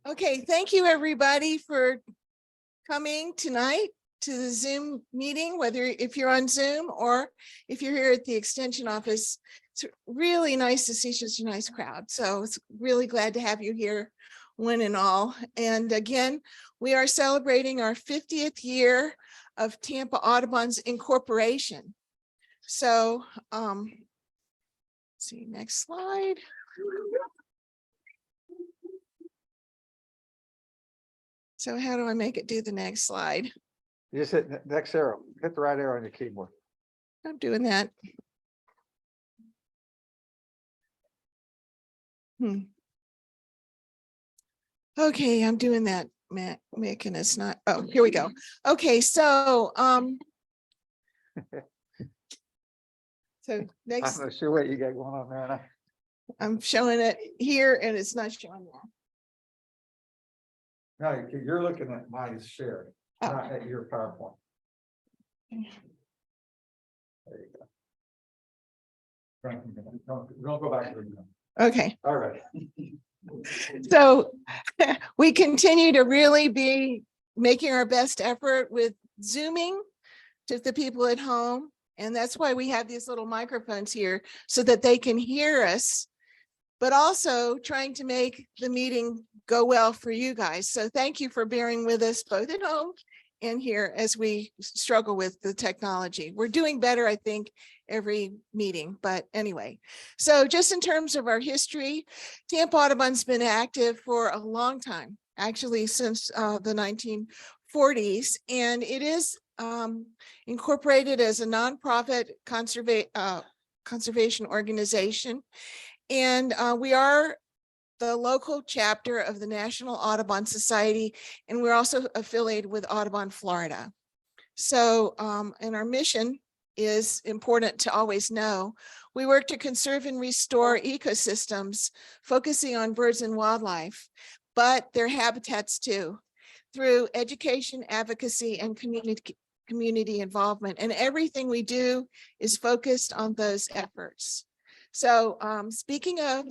Okay, thank you everybody for coming tonight to the Zoom meeting, whether if you're on Zoom or if you're here at the Extension office. It's really nice to see such a nice crowd. So it's really glad to have you here, one and all. And again, we are celebrating our 50th year of Tampa Audubon's incorporation. So let's see, next slide. So how do I make it do the next slide? You just hit the next arrow, hit the right arrow on your keyboard. I'm doing that. Okay, I'm doing that, Mick, and it's not, oh, here we go. Okay, so so next, I'm not sure what you got going on there. I'm showing it here and it's not showing there. No, you're looking at my share, Oh. not at your PowerPoint. There you go. Don't go back to the. Okay. All right. So we continue to really be making our best effort with Zooming to the people at home. And that's why we have these little microphones here so that they can hear us, but also trying to make the meeting go well for you guys. So thank you for bearing with us both at home and here as we struggle with the technology. We're doing better, I think, every meeting, but anyway. So just in terms of our history, Tampa Audubon's been active for a long time, actually since the 1940s, and it is incorporated as a nonprofit conservation organization. And we are the local chapter of the National Audubon Society, and we're also affiliated with Audubon, Florida. So, and our mission is important to always know. We work to conserve and restore ecosystems, focusing on birds and wildlife, but their habitats too, through education, advocacy, and community involvement. And everything we do is focused on those efforts. So speaking of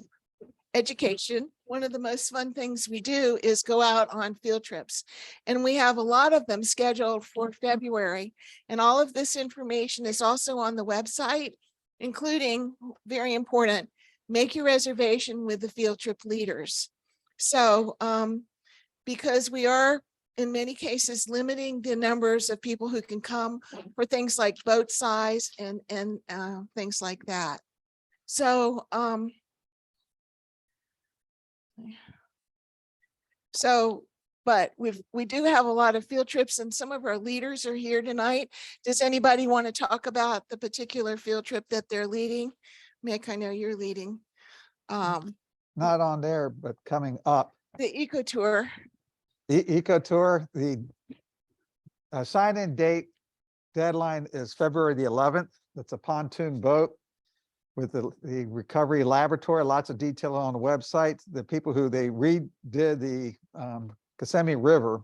education, one of the most fun things we do is go out on field trips. And we have a lot of them scheduled for February. And all of this information is also on the website, including, very important, make your reservation with the field trip leaders. So because we are in many cases limiting the numbers of people who can come for things like boat size and things like that. So but we do have a lot of field trips, and some of our leaders are here tonight. Does anybody want to talk about the particular field trip that they're leading? Mick, I know you're leading. Not on there, but coming up. The Eco Tour. The Eco Tour, the sign-in date deadline is February the 11th. That's a pontoon boat with the recovery laboratory, lots of detail on the website. The people who they redid the Kissimmee River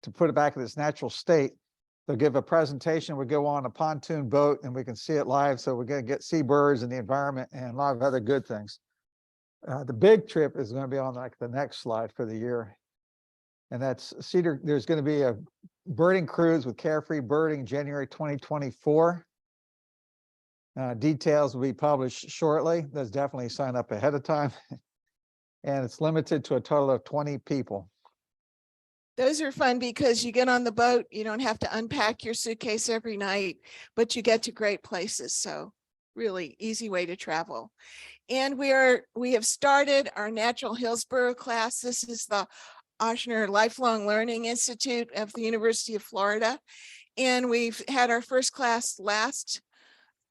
to put it back in its natural state. They'll give a presentation. We go on a pontoon boat and we can see it live. So we're going to get seabirds and the environment and a lot of other good things. The big trip is going to be on like the next slide for the year. And that's Cedar. There's going to be a birding cruise with Carefree Birding January 2024. Details will be published shortly. There's definitely sign up ahead of time. And it's limited to a total of 20 people. Those are fun because you get on the boat, you don't have to unpack your suitcase every night, but you get to great places. So really easy way to travel. And we have started our Natural Hillsborough class. This is the Ochsner Lifelong Learning Institute of the University of Florida. And we've had our first class last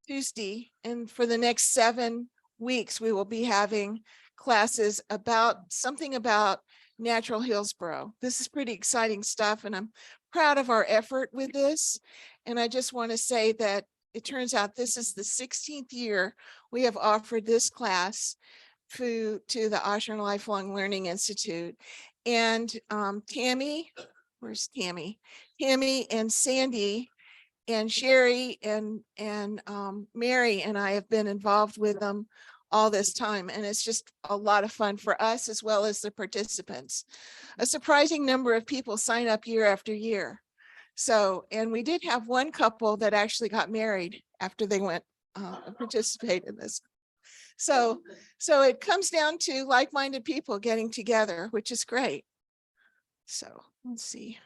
Tuesday, and for the next 7 weeks, we will be having classes about something about Natural Hillsborough. This is pretty exciting stuff, and I'm proud of our effort with this. And I just want to say that it turns out this is the 16th year we have offered this class to the Ochsner Lifelong Learning Institute. And Tammy, where's Tammy? Tammy and Sandy and Sherry and Mary and I have been involved with them all this time. And it's just a lot of fun for us as well as the participants. A surprising number of people sign up year after year. So, and we did have one couple that actually got married after they went and participate in this. So it comes down to like-minded people getting together, which is great. So let's see.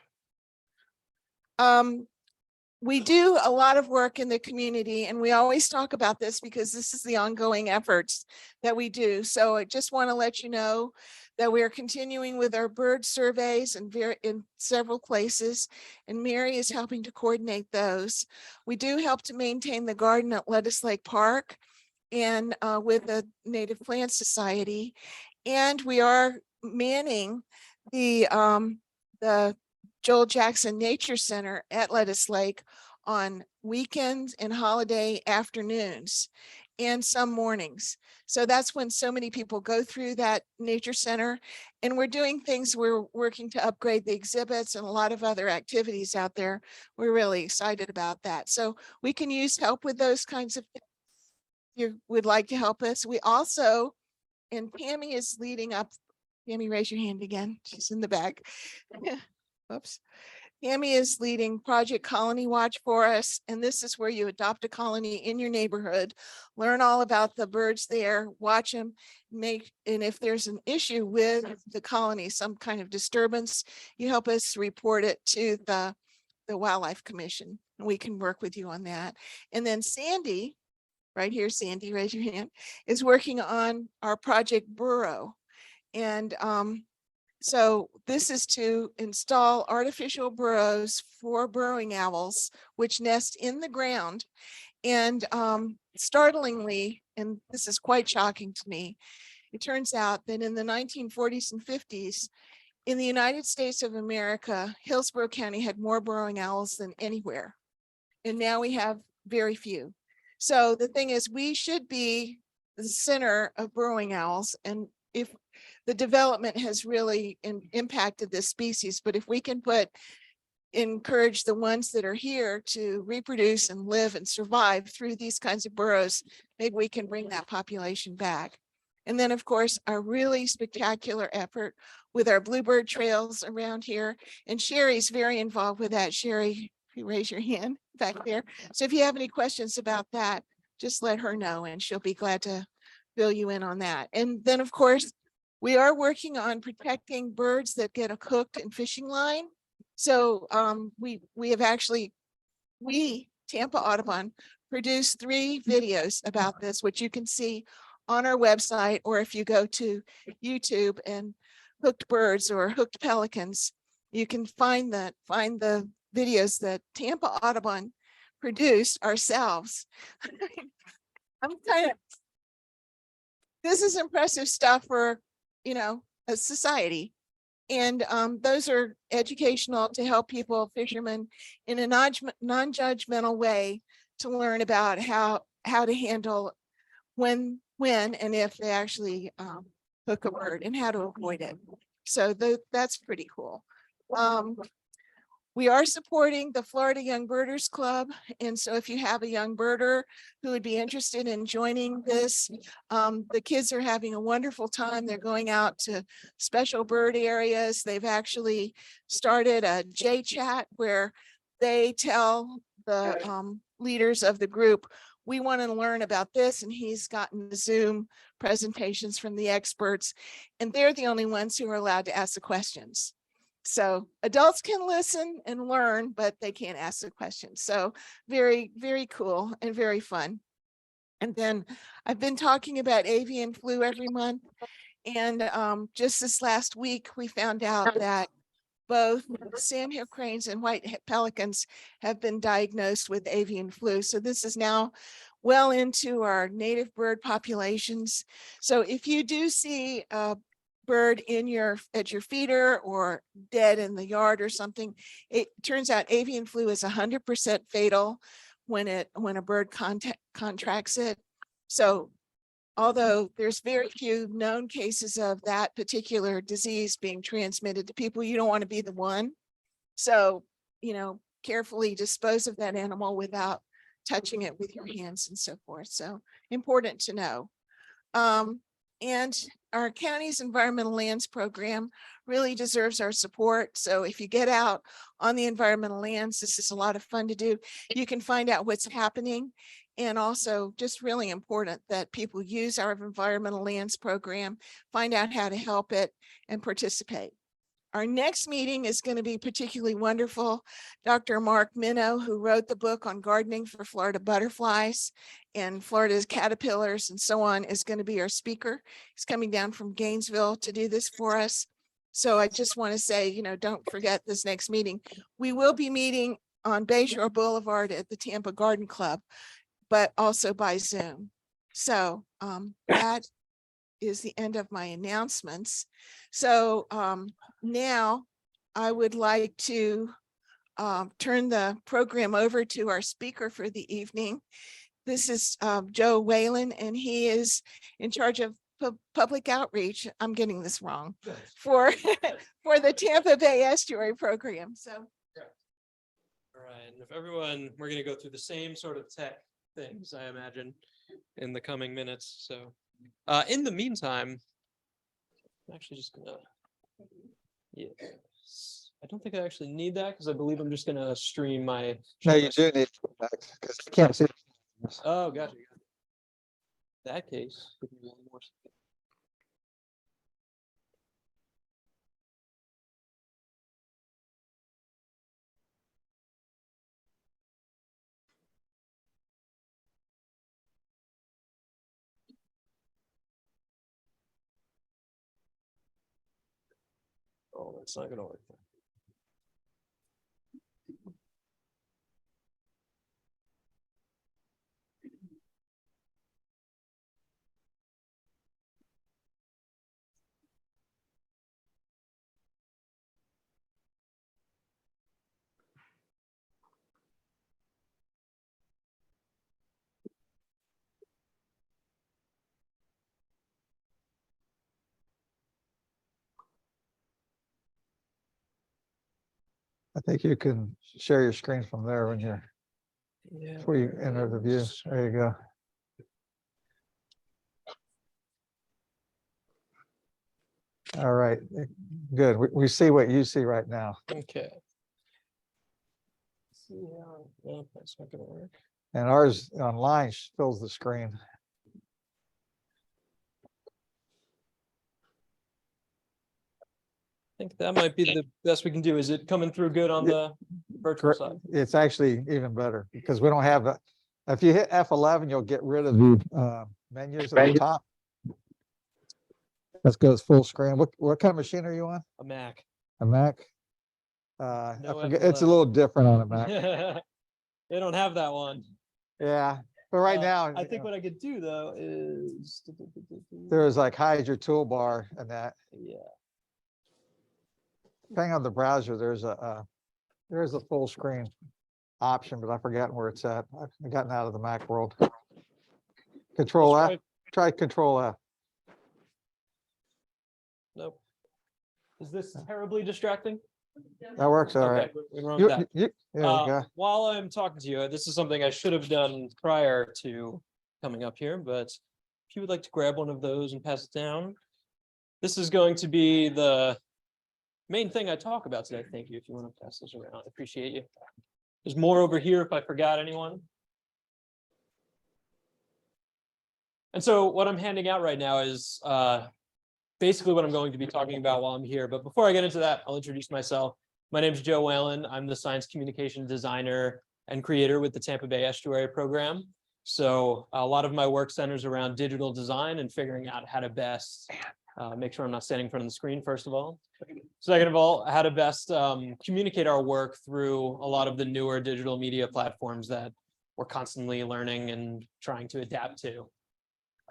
We do a lot of work in the community, and we always talk about this because this is the ongoing efforts that we do. So I just want to let you know that we are continuing with our bird surveys in several places, and Mary is helping to coordinate those. We do help to maintain the garden at Lettuce Lake Park and with the Native Plant Society, and we are manning the Joel Jackson Nature Center at Lettuce Lake on weekends and holiday afternoons and some mornings. So that's when so many people go through that nature center, and we're doing things. We're working to upgrade the exhibits and a lot of other activities out there. We're really excited about that. So we can use help with those kinds of things. If you would like to help us. We also, and Tammy is leading up. Tammy, raise your hand again. She's in the back. Oops. Tammy is leading Project Colony Watch for us, and this is where you adopt a colony in your neighborhood, learn all about the birds there, watch them, and if there's an issue with the colony, some kind of disturbance, you help us report it to the Wildlife Commission, and we can work with you on that. And then Sandy, right here, Sandy, raise your hand, is working on our Project Burrow. And so this is to install artificial burrows for burrowing owls, which nest in the ground. And startlingly, and this is quite shocking to me, it turns out that in the 1940s and 50s, in the United States of America, Hillsborough County had more burrowing owls than anywhere. And now we have very few. So the thing is, we should be the center of burrowing owls. And if the development has really impacted this species, but if we can encourage the ones that are here to reproduce and live and survive through these kinds of burrows, maybe we can bring that population back. And then, of course, our really spectacular effort with our bluebird trails around here. And Sherry's very involved with that. Sherry, if you raise your hand back there. So if you have any questions about that, just let her know and she'll be glad to fill you in on that. And then, of course, we are working on protecting birds that get hooked in fishing line. So we have actually, Tampa Audubon, produced 3 videos about this, which you can see on our website, or if you go to YouTube and hooked birds or hooked pelicans, you can find the videos that Tampa Audubon produced ourselves. I'm kind of, this is impressive stuff for, a society. And those are educational to help people, fishermen, in a non-judgmental way to learn about how to handle when and if they actually hook a bird and how to avoid it. So that's pretty cool. We are supporting the Florida Young Birders Club. And so if you have a young birder who would be interested in joining this, the kids are having a wonderful time. They're going out to special bird areas. They've actually started a J chat where they tell the leaders of the group, we want to learn about this. And he's gotten Zoom presentations from the experts, and they're the only ones who are allowed to ask the questions. So adults can listen and learn, but they can't ask the questions. So very, very cool and very fun. And then I've been talking about avian flu every month. And just this last week, we found out that both sandhill cranes and white pelicans have been diagnosed with avian flu. So this is now well into our native bird populations. So if you do see a bird at your feeder or dead in the yard or something, it turns out avian flu is 100% fatal when a bird contracts it. So although there's very few known cases of that particular disease being transmitted to people, you don't want to be the one. So, carefully dispose of that animal without touching it with your hands and so forth. So important to know. And our county's environmental lands program really deserves our support. So if you get out on the environmental lands, this is a lot of fun to do. You can find out what's happening. And also just really important that people use our environmental lands program, find out how to help it and participate. Our next meeting is going to be particularly wonderful. Dr. Mark Minow, who wrote the book on gardening for Florida butterflies and Florida's caterpillars and so on, is going to be our speaker. He's coming down from Gainesville to do this for us. So I just want to say, don't forget this next meeting. We will be meeting on Bayshore Boulevard at the Tampa Garden Club, but also by Zoom. So that is the end of my announcements. So now I would like to turn the program over to our speaker for the evening. This is Joe Whalen, and he is in charge of public outreach. I'm getting this wrong for for the Tampa Bay Estuary Program. So, all right, and if everyone, we're going to go through the same sort of tech things, I imagine, in the coming minutes. So, in the meantime, I'm actually just gonna, yes, I don't think I actually need that because I believe I'm just gonna stream my. No, you do need to go back because I can't see. Oh, gotcha. That case. Give me one more second. Oh, that's not gonna work. I think you can share your screen from there when you're, Yeah. before you enter the view. There you go. All right, good. We see what you see right now. Okay. See how, no, that's not gonna work. And ours online fills the screen. I think that might be the best we can do. Is it coming through good on the virtual Correct. side? It's actually even better because we don't have a, if you hit F11, you'll get rid of the menus at the top. Let's go full screen. What kind of machine are you on? A Mac. A Mac? No I forget, it's a F11. little different on a Mac. They don't have that one. Yeah, but right now, I think what I could do though is there's like hide your toolbar and that. yeah. Depending on the browser, there's a full screen option, but I've forgotten where it's at. I've gotten out of the Mac world. Control Let's F, try Control F. Nope. Is this terribly distracting? That works all right. Okay, we run with that. There you go. While I'm talking to you, this is something I should have done prior to coming up here, but if you would like to grab one of those and pass it down, this is going to be the main thing I talk about today. Thank you. If you want to pass this around, I appreciate you. There's more over here if I forgot anyone. And so what I'm handing out right now is basically what I'm going to be talking about while I'm here. But before I get into that, I'll introduce myself. My name is Joe Whalen. I'm the science communication designer and creator with the Tampa Bay Estuary Program. So a lot of my work centers around digital design and figuring out how to best make sure I'm not standing in front of the screen, first of all. Second of all, how to best communicate our work through a lot of the newer digital media platforms that we're constantly learning and trying to adapt to.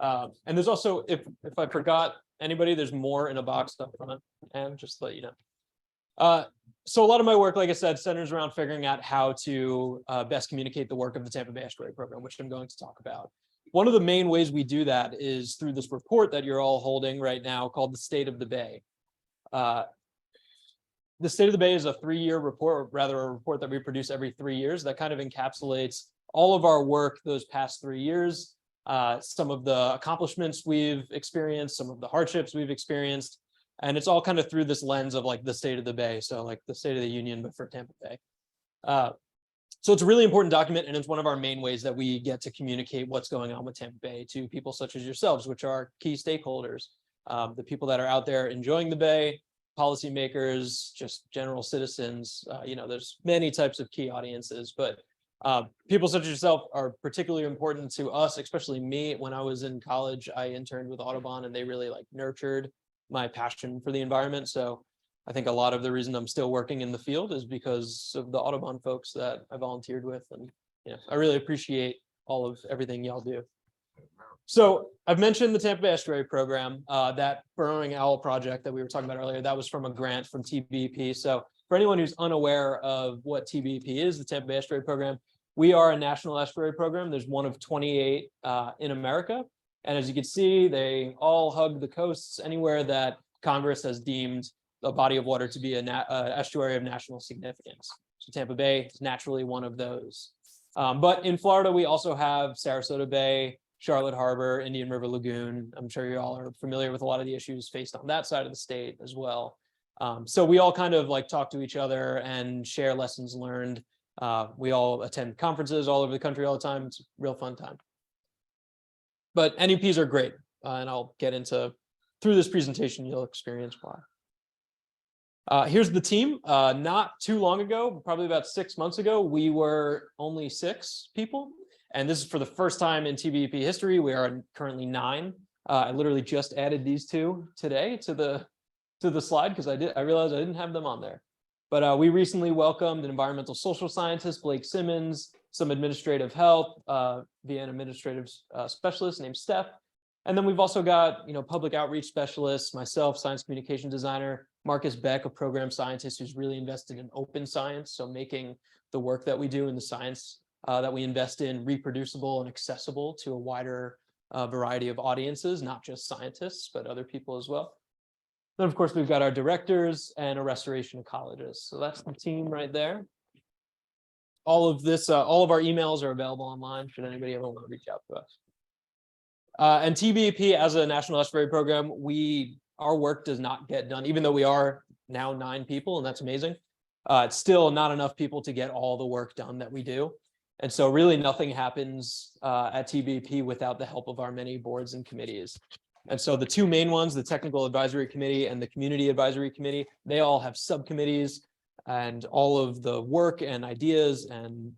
And there's also, if I forgot anybody, there's more in a box up front, and just to let you know. So a lot of my work, like I said, centers around figuring out how to best communicate the work of the Tampa Bay Estuary Program, which I'm going to talk about. One of the main ways we do that is through this report that you're all holding right now called the State of the Bay. The State of the Bay is a 3-year report, or rather a report that we produce every 3 years that kind of encapsulates all of our work those past 3 years, some of the accomplishments we've experienced, some of the hardships we've experienced. And it's all kind of through this lens of like the state of the Bay. So like the State of the Union, but for Tampa Bay. So it's a really important document, and it's one of our main ways that we get to communicate what's going on with Tampa Bay to people such as yourselves, which are key stakeholders, the people that are out there enjoying the Bay, policymakers, just general citizens. There's many types of key audiences, but people such as yourself are particularly important to us, especially me. When I was in college, I interned with Audubon, and they really like nurtured my passion for the environment. So I think a lot of the reason I'm still working in the field is because of the Audubon folks that I volunteered with. And I really appreciate all of everything y'all do. So I've mentioned the Tampa Bay Estuary Program, that burrowing owl project that we were talking about earlier. That was from a grant from TBEP. So for anyone who's unaware of what TBEP is, the Tampa Bay Estuary Program, we are a national estuary program. There's one of 28 in America. And as you can see, they all hug the coasts anywhere that Congress has deemed a body of water to be an estuary of national significance. So Tampa Bay is naturally one of those. But in Florida, we also have Sarasota Bay, Charlotte Harbor, Indian River Lagoon. I'm sure you all are familiar with a lot of the issues faced on that side of the state as well. So we all kind of like talk to each other and share lessons learned. We all attend conferences all over the country all the time. It's a real fun time. But NEPs are great. And I'll get into, through this presentation, you'll experience why. Here's the team. Not too long ago, probably about 6 months ago, we were only 6 people. And this is for the first time in TBEP history. We are currently 9. I literally just added these 2 today to the slide because I realized I didn't have them on there. But we recently welcomed an environmental social scientist, Blake Simmons, some administrative help via an administrative specialist named Steph. And then we've also got, public outreach specialists, myself, science communication designer, Marcus Beck, a program scientist who's really invested in open science. So making the work that we do in the science that we invest in reproducible and accessible to a wider variety of audiences, not just scientists, but other people as well. Then, of course, we've got our directors and a restoration ecologist. So that's the team right there. All of this, all of our emails are available online should anybody ever want to reach out to us. And TBEP, as a national estuary program, our work does not get done, even though we are now 9 people, and that's amazing. It's still not enough people to get all the work done that we do. And so really nothing happens at TBEP without the help of our many boards and committees. And so the 2 main ones, the Technical Advisory Committee and the Community Advisory Committee, they all have subcommittees, and all of the work and ideas and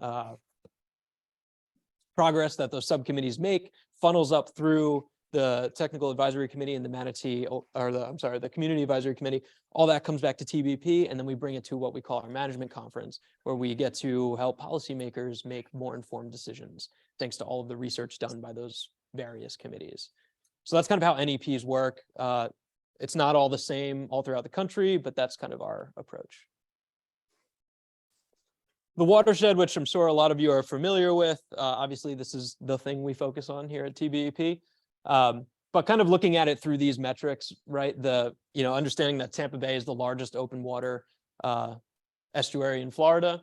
progress that those subcommittees make funnels up through the Technical Advisory Committee and the the Community Advisory Committee. All that comes back to TBEP, and then we bring it to what we call our management conference, where we get to help policymakers make more informed decisions, thanks to all of the research done by those various committees. So that's kind of how NEPs work. It's not all the same all throughout the country, but that's kind of our approach. The watershed, which I'm sure a lot of you are familiar with, obviously this is the thing we focus on here at TBEP. But kind of looking at it through these metrics, right? Understanding that Tampa Bay is the largest open water estuary in Florida.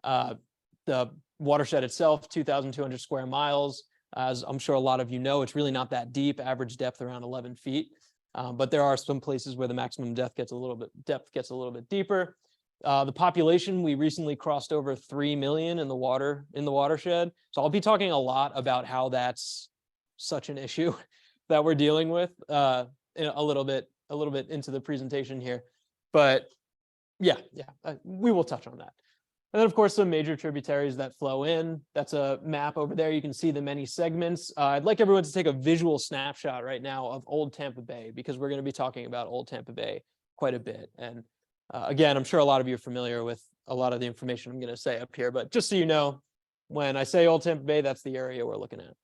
The watershed itself, 2,200 square miles. As I'm sure a lot of you know, it's really not that deep, average depth around 11 feet. But there are some places where the maximum depth gets a little bit deeper. The population, we recently crossed over 3 million in the watershed. So I'll be talking a lot about how that's such an issue that we're dealing with a little bit into the presentation here. But we will touch on that. And then, of course, some major tributaries that flow in. That's a map over there. You can see the many segments. I'd like everyone to take a visual snapshot right now of Old Tampa Bay, because we're going to be talking about Old Tampa Bay quite a bit. And again, I'm sure a lot of you are familiar with a lot of the information I'm going to say up here, but just so you know, when I say Old Tampa Bay, that's the area we're looking at.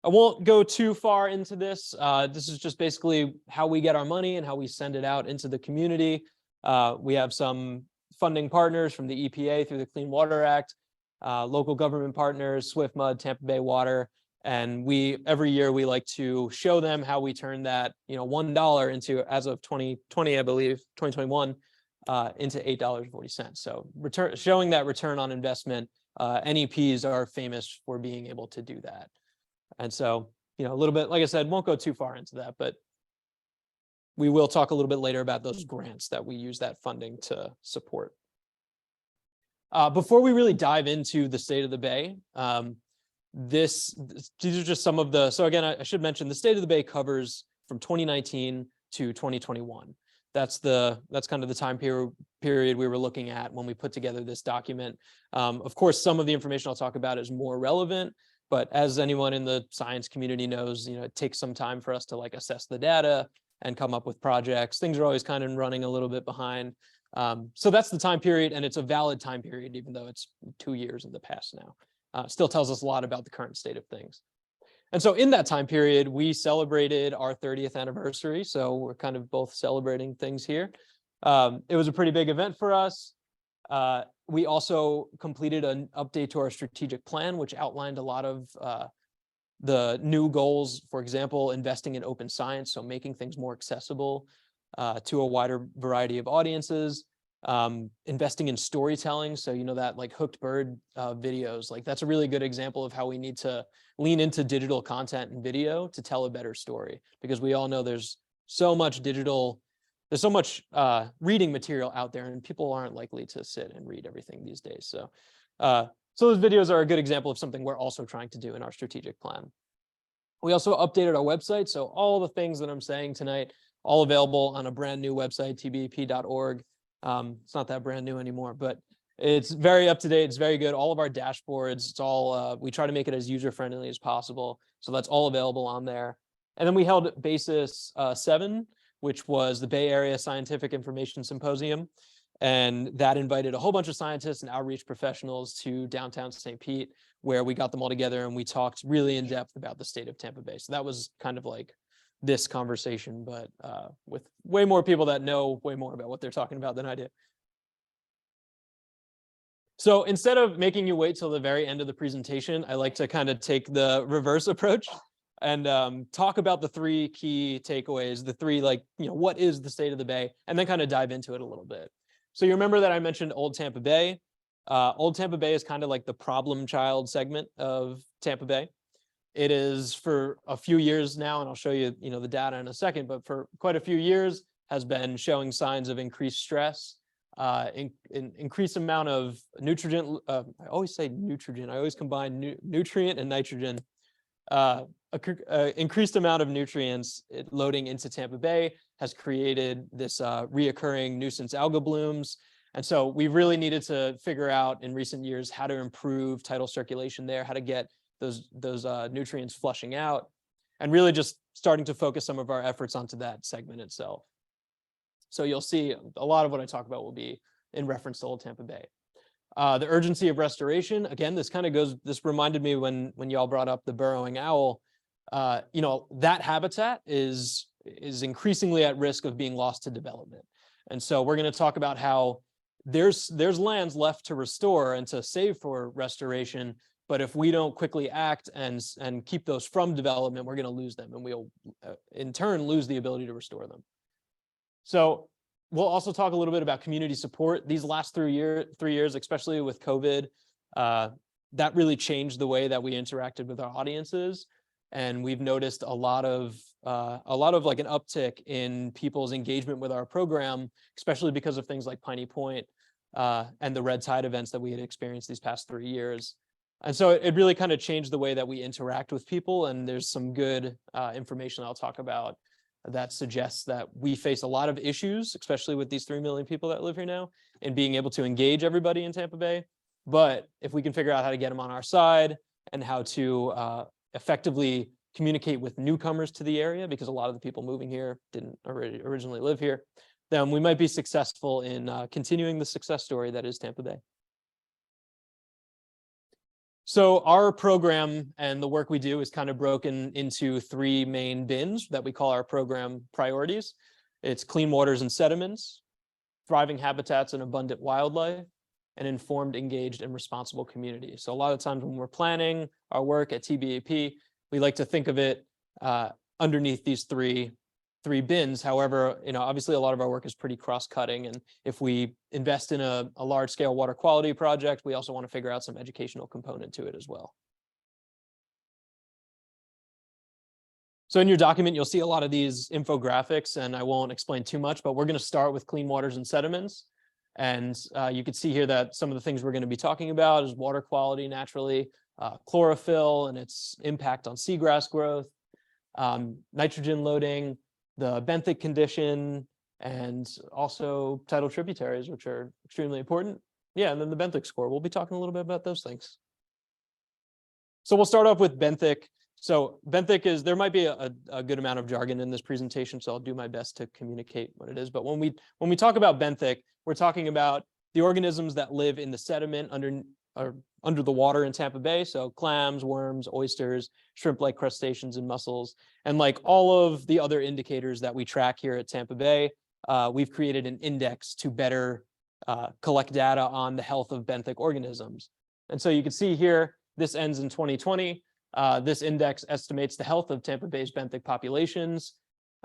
I won't go too far into this. This is just basically how we get our money and how we send it out into the community. We have some funding partners from the EPA through the Clean Water Act, local government partners, SwiftMud, Tampa Bay Water, and every year we like to show them how we turn that $1 into, as of 2020, I believe 2021, into $8.40. So showing that return on investment NEPs are famous for being able to do that. And so, a little bit, like I said, won't go too far into that, but we will talk a little bit later about those grants that we use that funding to support. Before we really dive into the state of the Bay, these are just some of the, so again, I should mention the state of the Bay covers from 2019 to 2021. That's kind of the time period we were looking at when we put together this document. Of course, some of the information I'll talk about is more relevant, but as anyone in the science community knows, it takes some time for us to like assess the data and come up with projects. Things are always kind of running a little bit behind. So that's the time period, and it's a valid time period, even though it's 2 years in the past now. Still tells us a lot about the current state of things. And so in that time period, we celebrated our 30th anniversary. So we're kind of both celebrating things here. It was a pretty big event for us. We also completed an update to our strategic plan, which outlined a lot of the new goals, for example, investing in open science, so making things more accessible to a wider variety of audiences, investing in storytelling. So, that like hooked bird videos, like that's a really good example of how we need to lean into digital content and video to tell a better story, because we all know there's so much reading material out there, and people aren't likely to sit and read everything these days. So, so those videos are a good example of something we're also trying to do in our strategic plan. We also updated our website. So all the things that I'm saying tonight, all available on a brand new website, tbep.org. It's not that brand new anymore, but it's very up to date. It's very good. All of our dashboards, it's all, we try to make it as user-friendly as possible. So that's all available on there. And then we held Basis 7, which was the Bay Area Scientific Information Symposium. And that invited a whole bunch of scientists and outreach professionals to downtown St. Pete, where we got them all together and we talked really in depth about the state of Tampa Bay. So that was kind of like this conversation, but with way more people that know way more about what they're talking about than I do. So instead of making you wait till the very end of the presentation, I like to kind of take the reverse approach and talk about the 3 key takeaways, the 3, like, what is the state of the Bay, and then kind of dive into it a little bit. So you remember that I mentioned Old Tampa Bay. Old Tampa Bay is kind of like the problem child segment of Tampa Bay. It is for a few years now, and I'll show you, the data in a second, but for quite a few years has been showing signs of increased stress, increased amount of nutrient. I always say nutrient. I always combine nutrient and nitrogen. Increased amount of nutrients loading into Tampa Bay has created this reoccurring nuisance algal blooms. And so we really needed to figure out in recent years how to improve tidal circulation there, how to get those nutrients flushing out, and really just starting to focus some of our efforts onto that segment itself. So you'll see a lot of what I talk about will be in reference to Old Tampa Bay. The urgency of restoration, again, this reminded me when y'all brought up the burrowing owl. That habitat is increasingly at risk of being lost to development. And so we're going to talk about how there's lands left to restore and to save for restoration, but if we don't quickly act and keep those from development, we're going to lose them, and we'll in turn lose the ability to restore them. So we'll also talk a little bit about community support. These last 3 years, especially with COVID, that really changed the way that we interacted with our audiences. And we've noticed a lot of like an uptick in people's engagement with our program, especially because of things like Piney Point and the Red Tide events that we had experienced these past 3 years. And so it really kind of changed the way that we interact with people. And there's some good information I'll talk about that suggests that we face a lot of issues, especially with these 3 million people that live here now, in being able to engage everybody in Tampa Bay. But if we can figure out how to get them on our side and how to effectively communicate with newcomers to the area, because a lot of the people moving here didn't originally live here, then we might be successful in continuing the success story that is Tampa Bay. So our program and the work we do is kind of broken into 3 main bins that we call our program priorities. It's clean waters and sediments, thriving habitats and abundant wildlife, and informed, engaged, and responsible community. So a lot of times when we're planning our work at TBEP, we like to think of it underneath these 3 three bins. However, obviously a lot of our work is pretty cross-cutting. And if we invest in a large scale water quality project, we also want to figure out some educational component to it as well. So in your document, you'll see a lot of these infographics, and I won't explain too much, but we're going to start with clean waters and sediments. And you can see here that some of the things we're going to be talking about is water quality naturally, chlorophyll and its impact on seagrass growth, nitrogen loading, the benthic condition, and also tidal tributaries, which are extremely important. Yeah, and then the benthic score. We'll be talking a little bit about those things. So we'll start off with benthic. So benthic is, there might be a good amount of jargon in this presentation, so I'll do my best to communicate what it is. But when we talk about benthic, we're talking about the organisms that live in the sediment under the water in Tampa Bay. So clams, worms, oysters, shrimp-like crustaceans, and mussels. And like all of the other indicators that we track here at Tampa Bay, we've created an index to better collect data on the health of benthic organisms. And so you can see here, this ends in 2020. This index estimates the health of Tampa Bay's benthic populations.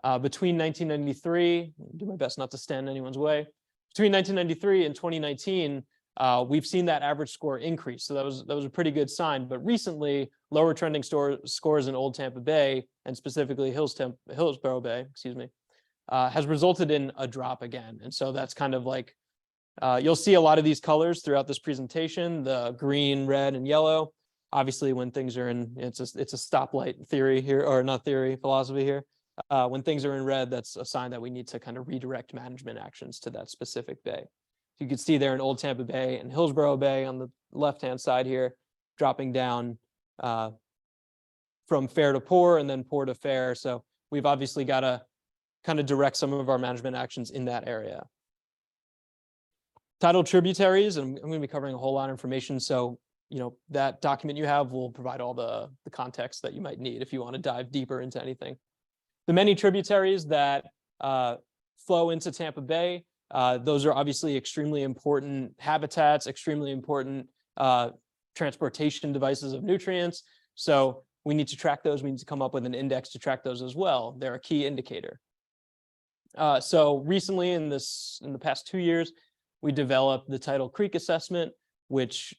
Between 1993, I'll do my best not to stand in anyone's way. Between 1993 and 2019, we've seen that average score increase. So that was a pretty good sign. But recently, lower trending scores in Old Tampa Bay, and specifically Hillsborough Bay, has resulted in a drop again. And so that's kind of like, you'll see a lot of these colors throughout this presentation, the green, red, and yellow. Obviously, when things are in, it's a stoplight theory here, or not theory, philosophy here. When things are in red, that's a sign that we need to kind of redirect management actions to that specific bay. You can see there in Old Tampa Bay and Hillsborough Bay on the left-hand side here, dropping down from fair to poor and then poor to fair. So we've obviously got to kind of direct some of our management actions in that area. Tidal tributaries, and I'm going to be covering a whole lot of information. So that document you have will provide all the context that you might need if you want to dive deeper into anything. The many tributaries that flow into Tampa Bay, those are obviously extremely important habitats, extremely important transportation devices of nutrients. So we need to track those. We need to come up with an index to track those as well. They're a key indicator. So recently in the past 2 years, we developed the Tidal Creek assessment, which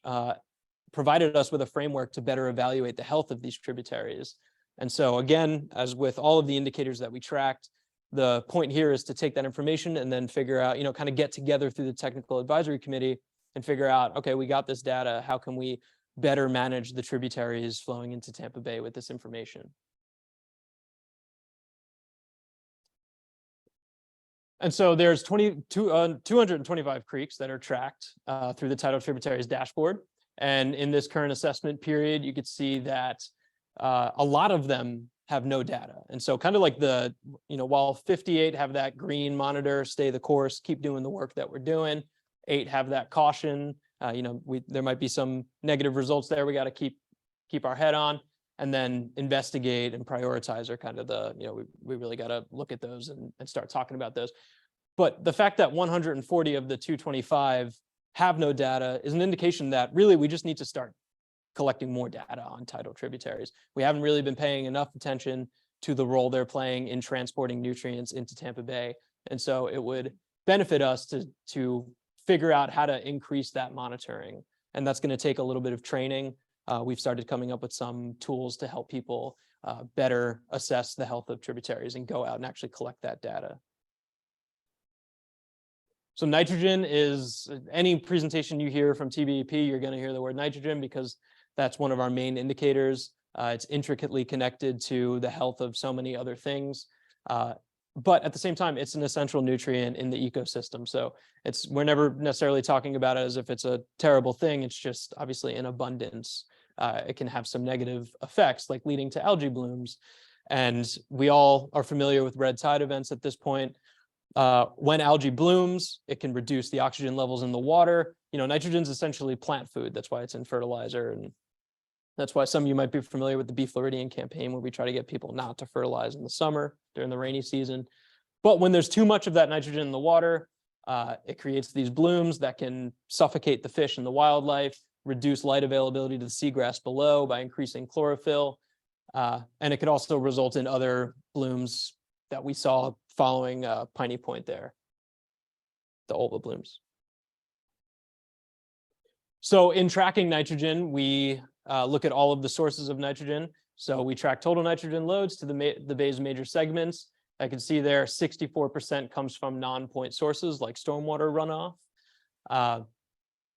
provided us with a framework to better evaluate the health of these tributaries. And so again, as with all of the indicators that we tracked, the point here is to take that information and then figure out, kind of get together through the technical advisory committee and figure out, okay, we got this data. How can we better manage the tributaries flowing into Tampa Bay with this information? And so there's 225 creeks that are tracked through the Tidal Tributaries dashboard. And in this current assessment period, you could see that a lot of them have no data. And so kind of like while 58 have that green monitor, stay the course, keep doing the work that we're doing, 8 have that caution, there might be some negative results there. We got to keep our head on, and then investigate and prioritize are kind of we really got to look at those and start talking about those. But the fact that 140 of the 225 have no data is an indication that really we just need to start collecting more data on tidal tributaries. We haven't really been paying enough attention to the role they're playing in transporting nutrients into Tampa Bay. And so it would benefit us to figure out how to increase that monitoring. And that's going to take a little bit of training. We've started coming up with some tools to help people better assess the health of tributaries and go out and actually collect that data. So nitrogen is, any presentation you hear from TBEP, you're going to hear the word nitrogen because that's one of our main indicators. It's intricately connected to the health of so many other things. But at the same time, it's an essential nutrient in the ecosystem. So we're never necessarily talking about it as if it's a terrible thing. It's just obviously in abundance. It can have some negative effects like leading to algae blooms. And we all are familiar with red tide events at this point. When algae blooms, it can reduce the oxygen levels in the water. Nitrogen is essentially plant food. That's why it's in fertilizer. And that's why some of you might be familiar with the Bee Floridian campaign, where we try to get people not to fertilize in the summer during the rainy season. But when there's too much of that nitrogen in the water, it creates these blooms that can suffocate the fish and the wildlife, reduce light availability to the seagrass below by increasing chlorophyll. And it could also result in other blooms that we saw following Piney Point there, the ulva blooms. So in tracking nitrogen, we look at all of the sources of nitrogen. So we track total nitrogen loads to the bay's major segments. I can see there 64% comes from non-point sources like stormwater runoff.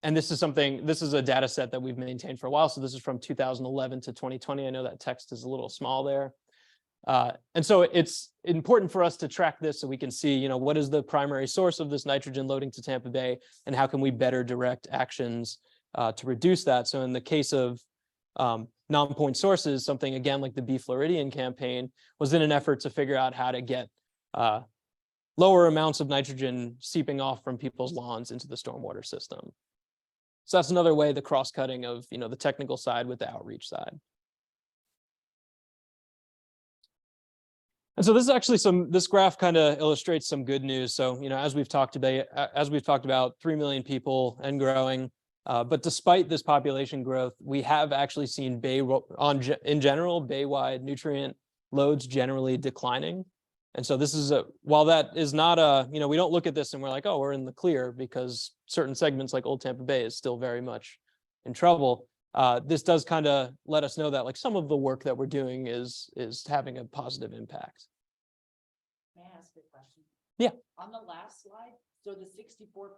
And this is a data set that we've maintained for a while. So this is from 2011 to 2020. I know that text is a little small there. And so it's important for us to track this so we can see, you know, what is the primary source of this nitrogen loading to Tampa Bay and how can we better direct actions to reduce that. So in the case of non-point sources, something again like the Bee Floridian campaign was in an effort to figure out how to get lower amounts of nitrogen seeping off from people's lawns into the stormwater system. So that's another way, the cross-cutting of, you know, the technical side with the outreach side. And so this is actually this graph kind of illustrates some good news. So, you know, as we've talked about 3 million people and growing, but despite this population growth, we have actually seen in general, bay-wide nutrient loads generally declining. And so this is while that is not you know, we don't look at this and we're like, oh, we're in the clear, because certain segments like Old Tampa Bay is still very much in trouble. This does kind of let us know that like some of the work that we're doing is having a positive impact. May I ask a question? Yeah. On the last slide, so the 64%,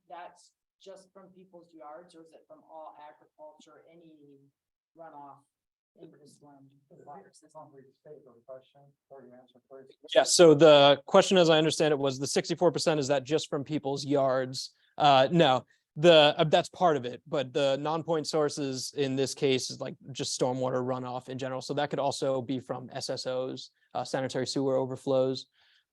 that's just from people's yards, or is it from all agriculture, any runoff into the storm water system? Yeah, so the question, as I understand it, was the 64%, is that just from people's yards? No, that's part of it, but the non-point sources in this case is like just stormwater runoff in general. So that could also be from SSOs, sanitary sewer overflows,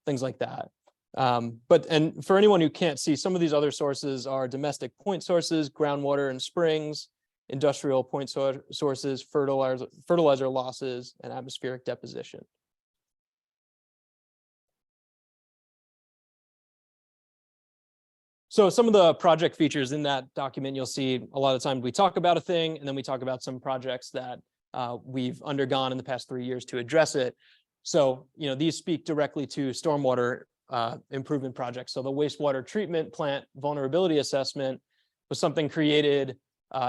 things like that. And for anyone who can't see, some of these other sources are domestic point sources, groundwater and springs, industrial point sources, fertilizer losses, and atmospheric deposition. So some of the project features in that document, you'll see a lot of times we talk about a thing, and then we talk about some projects that we've undergone in the past 3 years to address it. So, you know, these speak directly to stormwater improvement projects. So the wastewater treatment plant vulnerability assessment was something created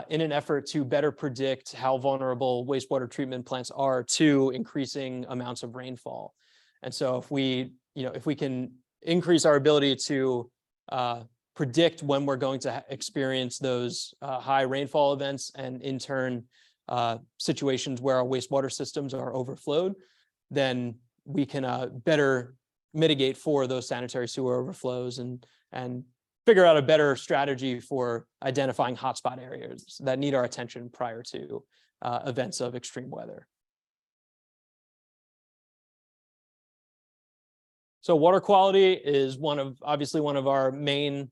in an effort to better predict how vulnerable wastewater treatment plants are to increasing amounts of rainfall. And so if we can increase our ability to predict when we're going to experience those high rainfall events, and in turn situations where our wastewater systems are overflowed, then we can better mitigate for those sanitary sewer overflows and figure out a better strategy for identifying hotspot areas that need our attention prior to events of extreme weather. So water quality is obviously one of our main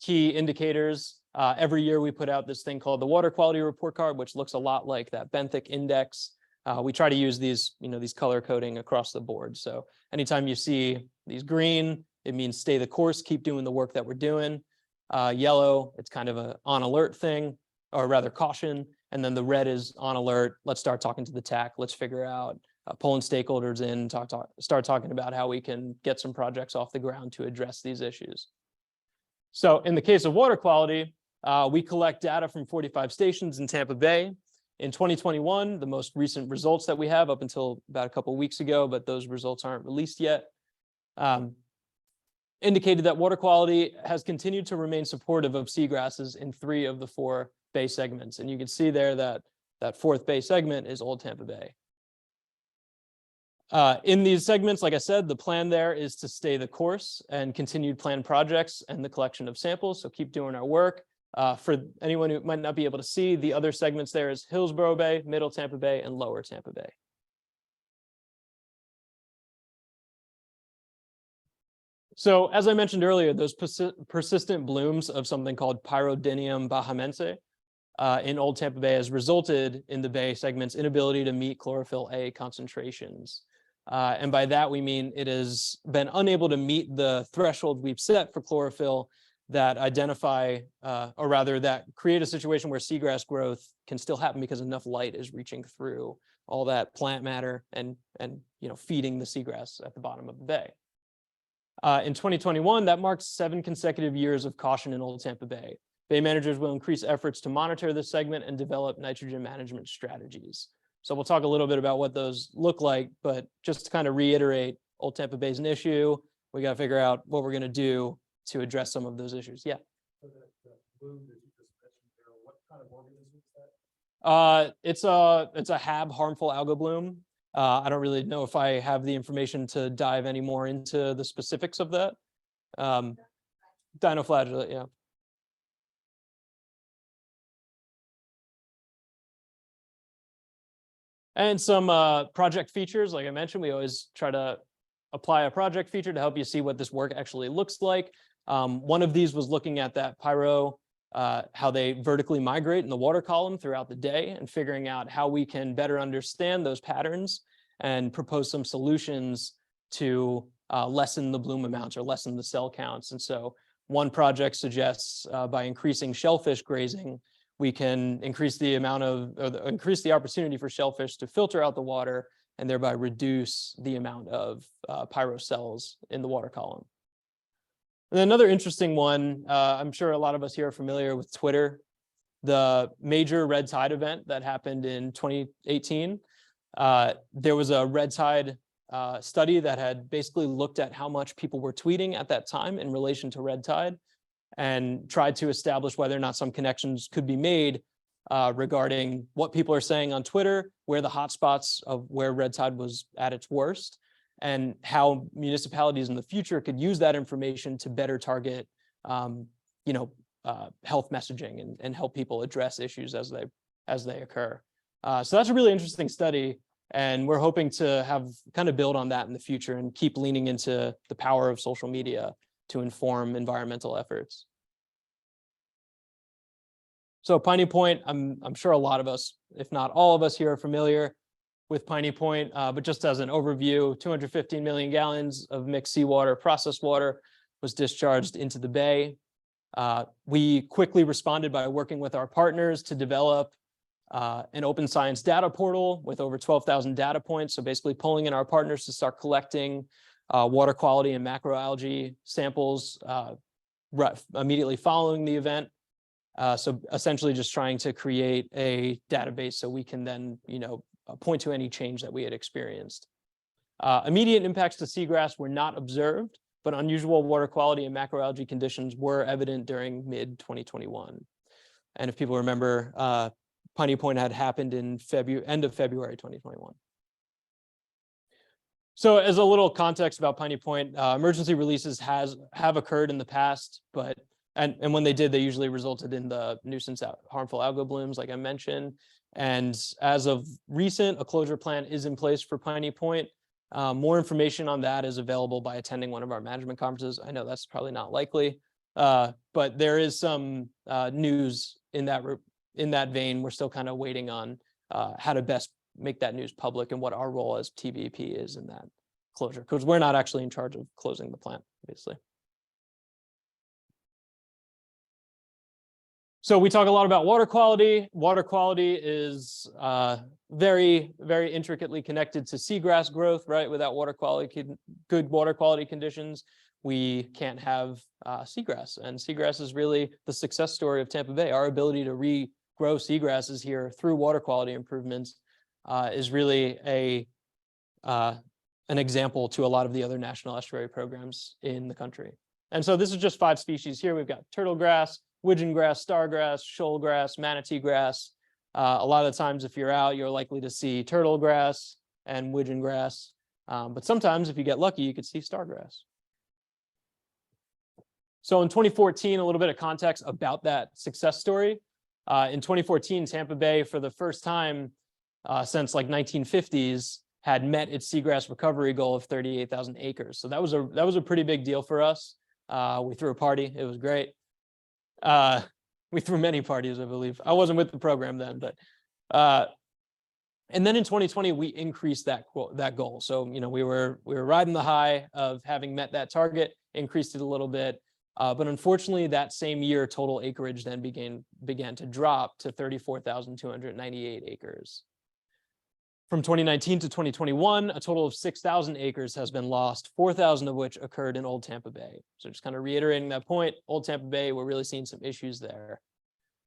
key indicators. Every year we put out this thing called the Water Quality Report Card, which looks a lot like that benthic index. We try to use these color coding across the board. So anytime you see these green, it means stay the course, keep doing the work that we're doing. Yellow, it's kind of a on alert thing, or rather caution. And then the red is on alert. Let's start talking to the TAC. Let's figure out pulling stakeholders in, start talking about how we can get some projects off the ground to address these issues. So in the case of water quality, we collect data from 45 stations in Tampa Bay. In 2021, the most recent results that we have up until about a couple of weeks ago, but those results aren't released yet, indicated that water quality has continued to remain supportive of seagrasses in 3 of the 4 bay segments. And you can see there that that 4th bay segment is Old Tampa Bay. In these segments, like I said, the plan there is to stay the course and continued planned projects and the collection of samples. So keep doing our work. For anyone who might not be able to see, the other segments there is Hillsborough Bay, Middle Tampa Bay, and Lower Tampa Bay. So as I mentioned earlier, those persistent blooms of something called Pyrodinium bahamense in Old Tampa Bay has resulted in the bay segment's inability to meet chlorophyll A concentrations. And by that, we mean it has been unable to meet the threshold we've set for chlorophyll that identify, or rather that create a situation where seagrass growth can still happen because enough light is reaching through all that plant matter and feeding the seagrass at the bottom of the bay. In 2021, that marks 7 consecutive years of caution in Old Tampa Bay. Bay managers will increase efforts to monitor this segment and develop nitrogen management strategies. So we'll talk a little bit about what those look like, but just to kind of reiterate, Old Tampa Bay is an issue. We got to figure out what we're going to do to address some of those issues. Yeah. So that bloom that you just mentioned there, what kind of organism is that? It's a Hab harmful algal bloom. I don't really know if I have the information to dive any more into the specifics of that. Dinoflagellate, yeah. And some project features, like I mentioned, we always try to apply a project feature to help you see what this work actually looks like. One of these was looking at that pyro, how they vertically migrate in the water column throughout the day and figuring out how we can better understand those patterns and propose some solutions to lessen the bloom amounts or lessen the cell counts. And so one project suggests by increasing shellfish grazing, we can increase the amount of, or increase the opportunity for shellfish to filter out the water and thereby reduce the amount of pyro cells in the water column. And another interesting one, I'm sure a lot of us here are familiar with Twitter, the major red tide event that happened in 2018. There was a red tide study that had basically looked at how much people were tweeting at that time in relation to red tide and tried to establish whether or not some connections could be made regarding what people are saying on Twitter, where the hotspots of where red tide was at its worst, and how municipalities in the future could use that information to better target, health messaging and help people address issues as they occur. So that's a really interesting study, and we're hoping to have kind of build on that in the future and keep leaning into the power of social media to inform environmental efforts. So Piney Point, I'm sure a lot of us, if not all of us here, are familiar with Piney Point, but just as an overview, 215 million gallons of mixed seawater, processed water was discharged into the bay. We quickly responded by working with our partners to develop an open science data portal with over 12,000 data points. So basically pulling in our partners to start collecting water quality and macroalgae samples immediately following the event. So essentially just trying to create a database so we can then, point to any change that we had experienced. Immediate impacts to seagrass were not observed, but unusual water quality and macroalgae conditions were evident during mid-2021. And if people remember, Piney Point had happened in end of February 2021. So as a little context about Piney Point, emergency releases have occurred in the past, but and when they did, they usually resulted in the nuisance harmful algal blooms, like I mentioned. And as of recent, a closure plan is in place for Piney Point. More information on that is available by attending one of our management conferences. I know that's probably not likely, but there is some news in that vein. We're still kind of waiting on how to best make that news public and what our role as TBEP is in that closure, because we're not actually in charge of closing the plant, obviously. So we talk a lot about water quality. Water quality is very, very intricately connected to seagrass growth, right? Without water quality, good water quality conditions, we can't have seagrass. And seagrass is really the success story of Tampa Bay. Our ability to regrow seagrasses here through water quality improvements is really an example to a lot of the other national estuary programs in the country. And so this is just 5 species here. We've got turtle grass, widgeon grass, stargrass, shoal grass, manatee grass. A lot of the times if you're out, you're likely to see turtle grass and widgeon grass. But sometimes if you get lucky, you could see stargrass. So in 2014, a little bit of context about that success story. In 2014, Tampa Bay, for the first time since like 1950s, had met its seagrass recovery goal of 38,000 acres. So that was a pretty big deal for us. We threw a party. It was great. We threw many parties, I believe. I wasn't with the program then, but and then in 2020 we increased that goal. So we were riding the high of having met that target, increased it a little bit, But unfortunately, that same year, total acreage then began to drop to 34,298 acres. From 2019 to 2021, a total of 6,000 acres has been lost, 4,000 of which occurred in Old Tampa Bay. So just kind of reiterating that point, Old Tampa Bay, we're really seeing some issues there.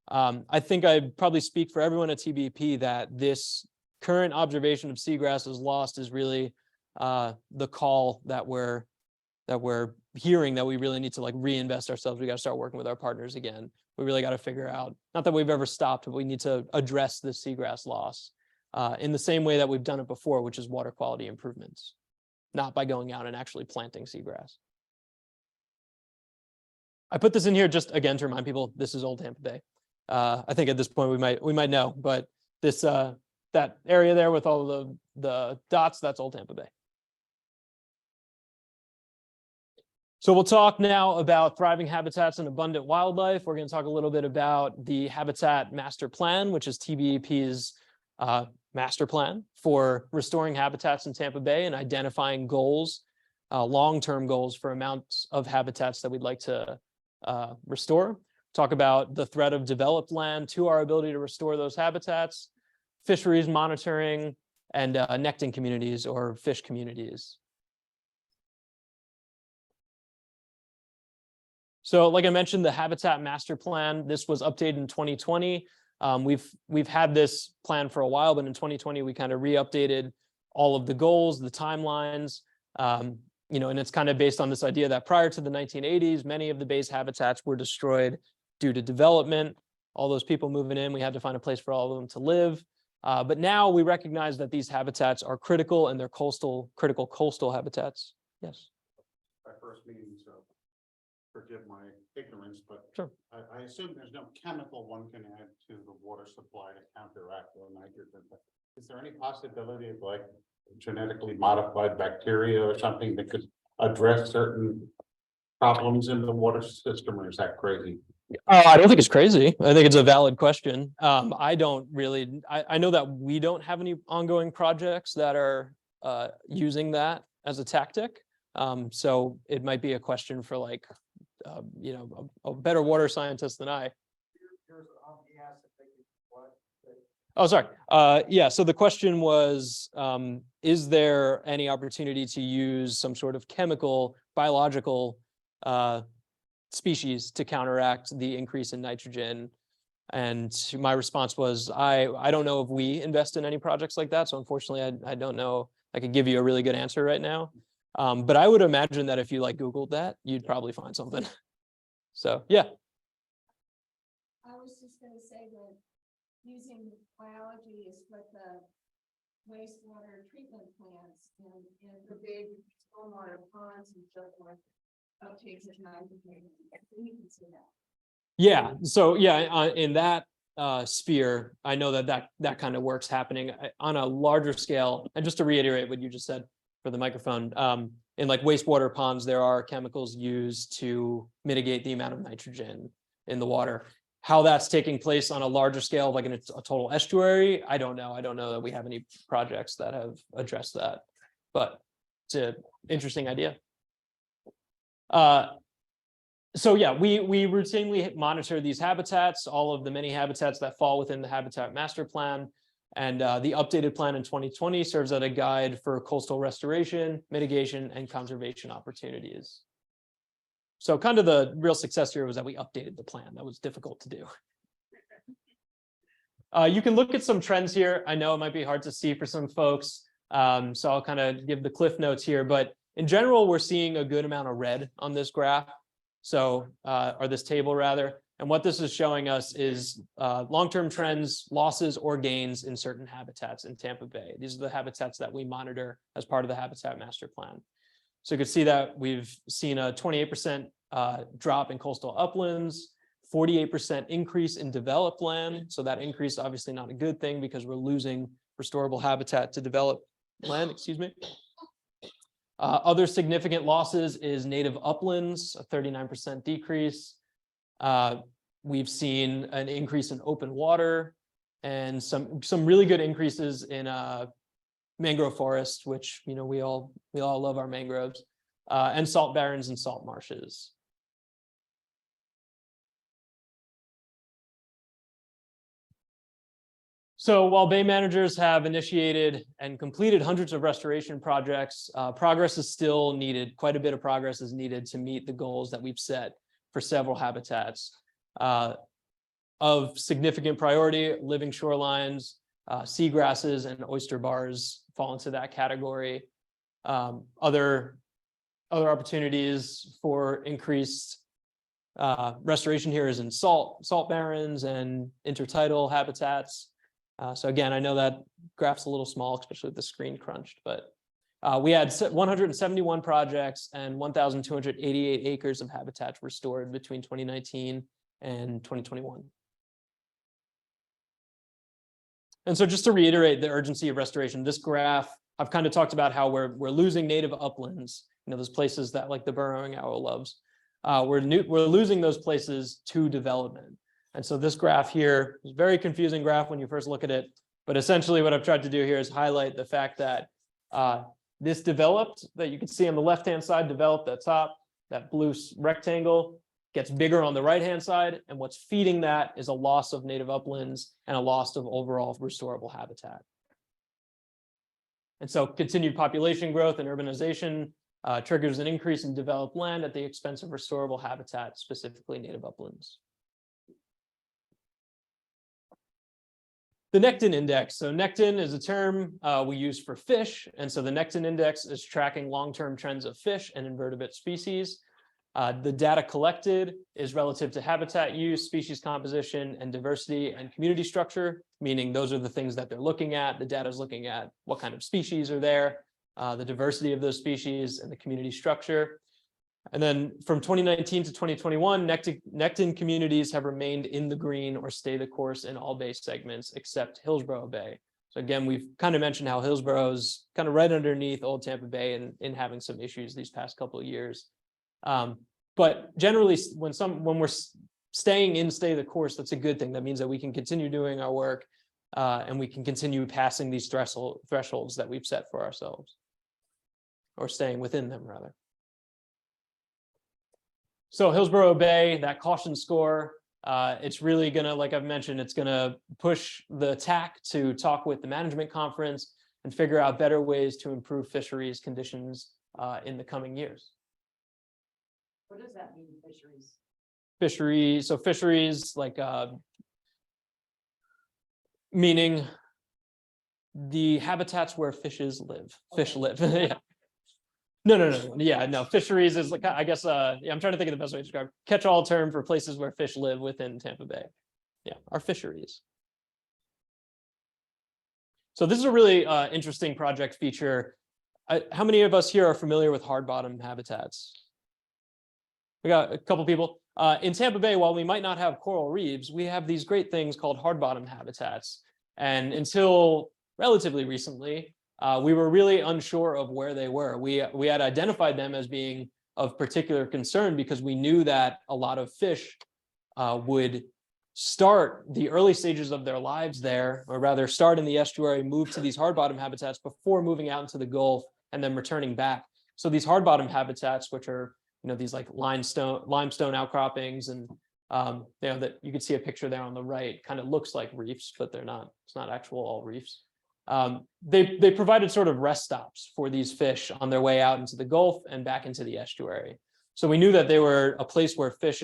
I think I probably speak for everyone at TBEP that this current observation of seagrass is lost is really the call that we're hearing, that we really need to like reinvest ourselves. We got to start working with our partners again. We really got to figure out, not that we've ever stopped, but we need to address this seagrass loss in the same way that we've done it before, which is water quality improvements, not by going out and actually planting seagrass. I put this in here just again to remind people this is Old Tampa Bay. I think at this point we might know, but this that area there with all the dots, that's Old Tampa Bay. So we'll talk now about thriving habitats and abundant wildlife. We're going to talk a little bit about the Habitat Master Plan, which is TBEP's master plan for restoring habitats in Tampa Bay and identifying goals, long-term goals for amounts of habitats that we'd like to restore. Talk about the threat of developed land to our ability to restore those habitats, fisheries monitoring, and necting communities or fish communities. So like I mentioned, the Habitat Master Plan, this was updated in 2020. We've had this plan for a while, but in 2020, we kind of re-updated all of the goals, the timelines, and it's kind of based on this idea that prior to the 1980s, many of the bay's habitats were destroyed due to development. All those people moving in, we had to find a place for all of them to live. But now we recognize that these habitats are critical and they're critical coastal habitats. Yes. My first meeting, so forgive my ignorance, but Sure. I assume there's no chemical one can add to the water supply to counteract the nitrogen. But is there any possibility of like genetically modified bacteria or something that could address certain problems in the water system, or is that crazy? I don't think it's crazy. I think it's a valid question. I know that we don't have any ongoing projects that are using that as a tactic. So it might be a question for like, a better water scientist than I. Oh, sorry. Yeah, so the question was, is there any opportunity to use some sort of chemical, biological species to counteract the increase in nitrogen? And my response was, I don't know if we invest in any projects like that. So unfortunately, I don't know. I could give you a really good answer right now. But I would imagine that if you like Googled that, you'd probably find something. So, yeah. I was just going to say that using biology is what the wastewater treatment plants and the big stormwater ponds and so forth uptakes of nitrogen. You can see that. Yeah. So yeah, in that sphere, I know that kind of work's happening on a larger scale. And just to reiterate what you just said for the microphone, in like wastewater ponds, there are chemicals used to mitigate the amount of nitrogen in the water. How that's taking place on a larger scale, like in a total estuary, I don't know. I don't know that we have any projects that have addressed that, but it's an interesting idea. So yeah, we routinely monitor these habitats, all of the many habitats that fall within the Habitat Master Plan. And the updated plan in 2020 serves as a guide for coastal restoration, mitigation, and conservation opportunities. So kind of the real success here was that we updated the plan. That was difficult to do. You can look at some trends here. I know it might be hard to see for some folks, so I'll kind of give the cliff notes here. But in general, we're seeing a good amount of red on this graph. So, or this table rather. And what this is showing us is long-term trends, losses or gains in certain habitats in Tampa Bay. These are the habitats that we monitor as part of the Habitat Master Plan. So you can see that we've seen a 28% drop in coastal uplands, 48% increase in developed land. So that increase obviously not a good thing because we're losing restorable habitat to develop land, excuse me. Other significant losses is native uplands, a 39% decrease. We've seen an increase in open water and some really good increases in mangrove forests, which we all love our mangroves, and salt barrens and salt marshes. So while Bay managers have initiated and completed hundreds of restoration projects, progress is still needed. Quite a bit of progress is needed to meet the goals that we've set for several habitats. Of significant priority, living shorelines, seagrasses, and oyster bars fall into that category. Other opportunities for increased restoration here is in salt barrens and intertidal habitats. So again, I know that graph's a little small, especially with the screen crunched, but we had 171 projects and 1,288 acres of habitat restored between 2019 and 2021. And so just to reiterate the urgency of restoration, this graph, I've kind of talked about how we're losing native uplands, those places that like the burrowing owl loves. We're losing those places to development. And so this graph here is a very confusing graph when you first look at it. But essentially what I've tried to do here is highlight the fact that this developed, that you can see on the left-hand side, developed at top, that blue rectangle gets bigger on the right-hand side. And what's feeding that is a loss of native uplands and a loss of overall restorable habitat. And so continued population growth and urbanization triggers an increase in developed land at the expense of restorable habitat, specifically native uplands. The Nectin Index. So Nectin is a term we use for fish. And so the Nectin Index is tracking long-term trends of fish and invertebrate species. The data collected is relative to habitat use, species composition, and diversity and community structure, meaning those are the things that they're looking at. The data is looking at what kind of species are there, the diversity of those species, and the community structure. And then from 2019 to 2021, Nectin communities have remained in the green or stay the course in all bay segments except Hillsborough Bay. So again, we've kind of mentioned how Hillsborough is kind of right underneath Old Tampa Bay and in having some issues these past couple of years. But generally, when we're staying in stay the course, that's a good thing. That means that we can continue doing our work and we can continue passing these thresholds that we've set for ourselves, or staying within them rather. So Hillsborough Bay, that caution score, it's really gonna, like I've mentioned, it's gonna push the TAC to talk with the management conference and figure out better ways to improve fisheries conditions in the coming years. What does that mean, fisheries? Fisheries, so fisheries like meaning the habitats where fishes live. Fish live. Yeah. No. Yeah, no. Fisheries is like, I guess, yeah, I'm trying to think of the best way to describe it. Catch-all term for places where fish live within Tampa Bay. Yeah, our fisheries. So this is a really interesting project feature. How many of us here are familiar with hard bottom habitats? We got a couple people. In Tampa Bay, while we might not have coral reefs, we have these great things called hard bottom habitats. And until relatively recently, we were really unsure of where they were. We had identified them as being of particular concern because we knew that a lot of fish would start the early stages of their lives there, or rather start in the estuary, move to these hard bottom habitats before moving out into the Gulf and then returning back. So these hard bottom habitats, which are these like limestone outcroppings, and that you can see a picture there on the right, kind of looks like reefs, but they're not. It's not actual all reefs. They provided sort of rest stops for these fish on their way out into the Gulf and back into the estuary. So we knew that they were a place where fish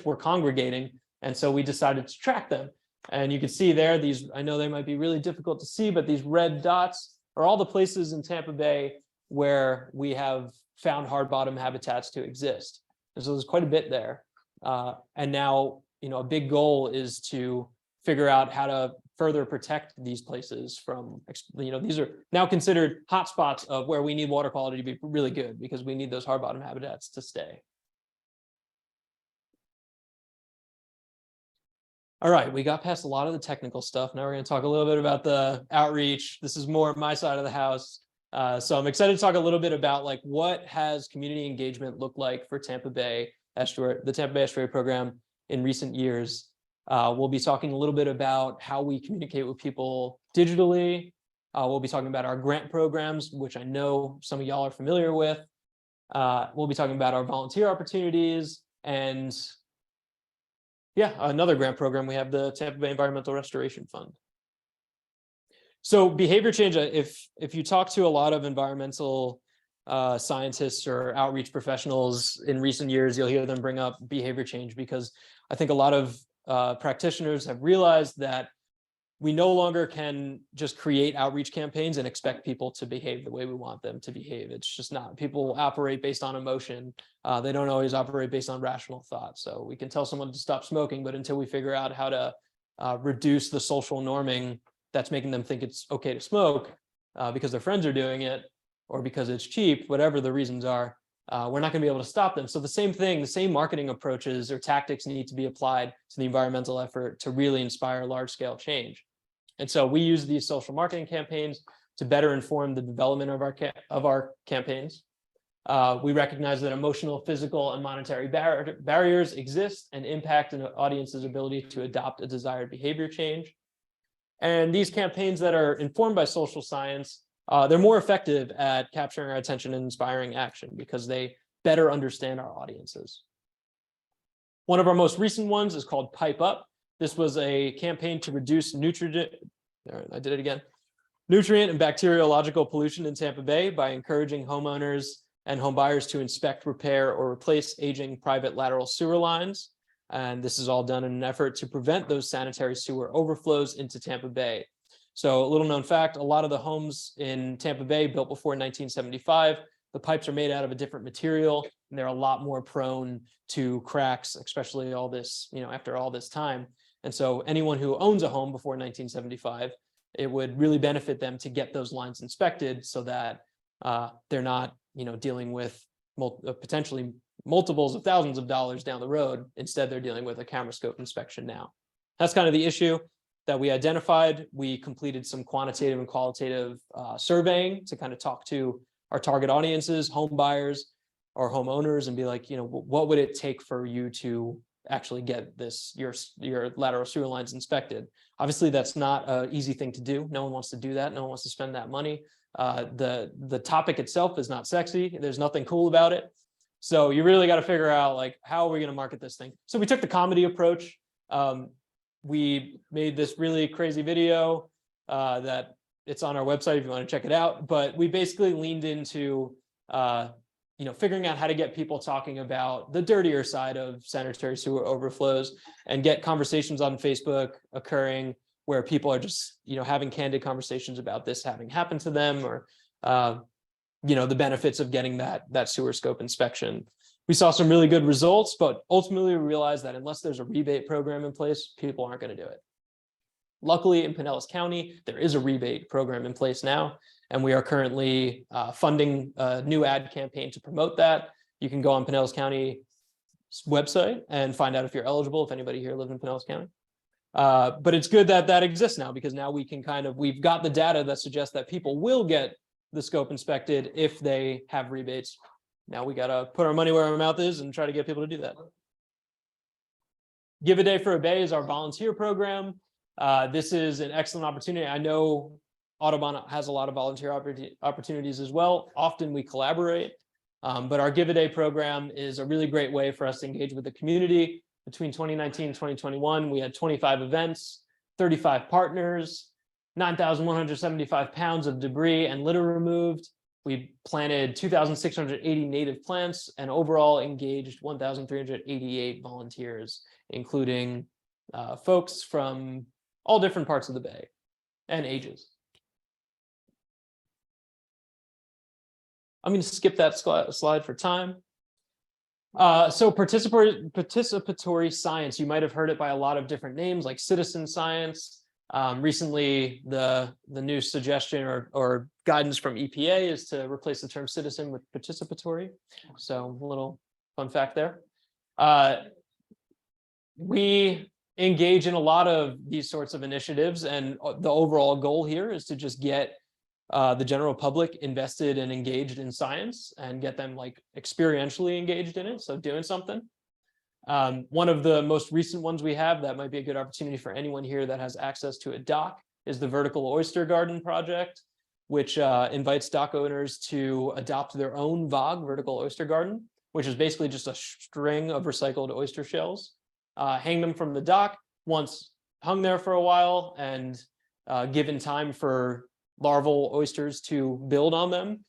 were congregating, and so we decided to track them. And you can see there, these, I know they might be really difficult to see, but these red dots are all the places in Tampa Bay where we have found hard bottom habitats to exist. And so there's quite a bit there. And now, a big goal is to figure out how to further protect these places from, these are now considered hotspots of where we need water quality to be really good, because we need those hard bottom habitats to stay. All right, we got past a lot of the technical stuff. Now we're going to talk a little bit about the outreach. This is more my side of the house. So I'm excited to talk a little bit about like what has community engagement looked like for Tampa Bay Estuary, the Tampa Bay Estuary Program in recent years. We'll be talking a little bit about how we communicate with people digitally. We'll be talking about our grant programs, which I know some of y'all are familiar with. We'll be talking about our volunteer opportunities, and yeah, another grant program. We have the Tampa Bay Environmental Restoration Fund. So behavior change, if you talk to a lot of environmental scientists or outreach professionals in recent years, you'll hear them bring up behavior change, because I think a lot of practitioners have realized that we no longer can just create outreach campaigns and expect people to behave the way we want them to behave. It's just not. People operate based on emotion. They don't always operate based on rational thought. So we can tell someone to stop smoking, but until we figure out how to reduce the social norming that's making them think it's okay to smoke because their friends are doing it, or because it's cheap, whatever the reasons are, we're not going to be able to stop them. So the same thing, the same marketing approaches or tactics need to be applied to the environmental effort to really inspire large scale change. And so we use these social marketing campaigns to better inform the development of our campaigns. We recognize that emotional, physical, and monetary barriers exist and impact an audience's ability to adopt a desired behavior change. And these campaigns that are informed by social science, they're more effective at capturing our attention and inspiring action because they better understand our audiences. One of our most recent ones is called Pipe Up. This was a campaign to reduce nutrient and bacteriological pollution in Tampa Bay by encouraging homeowners and home buyers to inspect, repair, or replace aging private lateral sewer lines. And this is all done in an effort to prevent those sanitary sewer overflows into Tampa Bay. So a little known fact, a lot of the homes in Tampa Bay built before 1975, the pipes are made out of a different material, and they're a lot more prone to cracks, especially all this, after all this time. And so anyone who owns a home before 1975, it would really benefit them to get those lines inspected so that they're not, dealing with potentially multiples of thousands of dollars down the road. Instead, they're dealing with a camera scope inspection now. That's kind of the issue that we identified. We completed some quantitative and qualitative surveying to kind of talk to our target audiences, home buyers or homeowners, and be like, what would it take for you to actually get your lateral sewer lines inspected? Obviously, that's not an easy thing to do. No one wants to do that. No one wants to spend that money. The topic itself is not sexy. There's nothing cool about it. So you really got to figure out, like, how are we going to market this thing? So we took the comedy approach. We made this really crazy video that it's on our website if you want to check it out. But we basically leaned into figuring out how to get people talking about the dirtier side of sanitary sewer overflows and get conversations on Facebook occurring where people are just, having candid conversations about this having happened to them, or, the benefits of getting that sewer scope inspection. We saw some really good results, but ultimately we realized that unless there's a rebate program in place, people aren't going to do it. Luckily, in Pinellas County, there is a rebate program in place now, and we are currently funding a new ad campaign to promote that. You can go on Pinellas County's website and find out if you're eligible, if anybody here lives in Pinellas County. But it's good that that exists now, because now we can we've got the data that suggests that people will get the scope inspected if they have rebates. Now we got to put our money where our mouth is and try to get people to do that. Give a Day for a Bay is our volunteer program. This is an excellent opportunity. I know Audubon has a lot of volunteer opportunities as well. Often we collaborate, but our Give a Day program is a really great way for us to engage with the community. Between 2019 and 2021, we had 25 events, 35 partners, 9,175 pounds of debris and litter removed. We planted 2,680 native plants and overall engaged 1,388 volunteers, including folks from all different parts of the Bay and ages. I'm going to skip that slide for time. So participatory science, you might have heard it by a lot of different names, like citizen science. Recently, the new suggestion or guidance from EPA is to replace the term citizen with participatory. So a little fun fact there. We engage in a lot of these sorts of initiatives, and the overall goal here is to just get the general public invested and engaged in science and get them experientially engaged in it. So doing something. One of the most recent ones we have that might be a good opportunity for anyone here that has access to a dock is the Vertical Oyster Garden project, which invites dock owners to adopt their own VOG, Vertical Oyster Garden, which is basically just a string of recycled oyster shells. Hang them from the dock. Once hung there for a while and given time for larval oysters to build on them,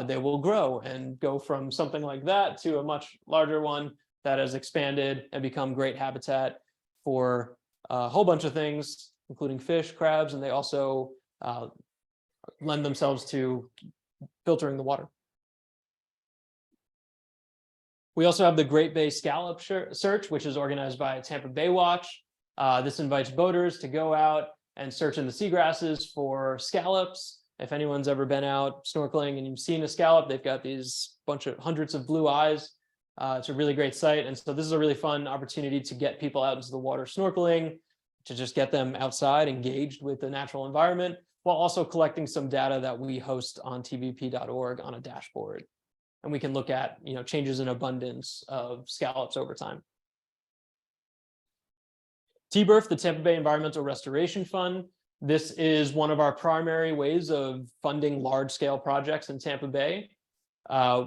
they will grow and go from something like that to a much larger one that has expanded and become great habitat for a whole bunch of things, including fish, crabs, and they also lend themselves to filtering the water. We also have the Great Bay Scallop Search, which is organized by Tampa Bay Watch. This invites boaters to go out and search in the seagrasses for scallops. If anyone's ever been out snorkeling and you've seen a scallop, they've got these hundreds of blue eyes. It's a really great sight. And so this is a really fun opportunity to get people out into the water snorkeling, to just get them outside, engaged with the natural environment, while also collecting some data that we host on tbep.org on a dashboard. And we can look at, changes in abundance of scallops over time. TBERF, the Tampa Bay Environmental Restoration Fund. This is one of our primary ways of funding large-scale projects in Tampa Bay.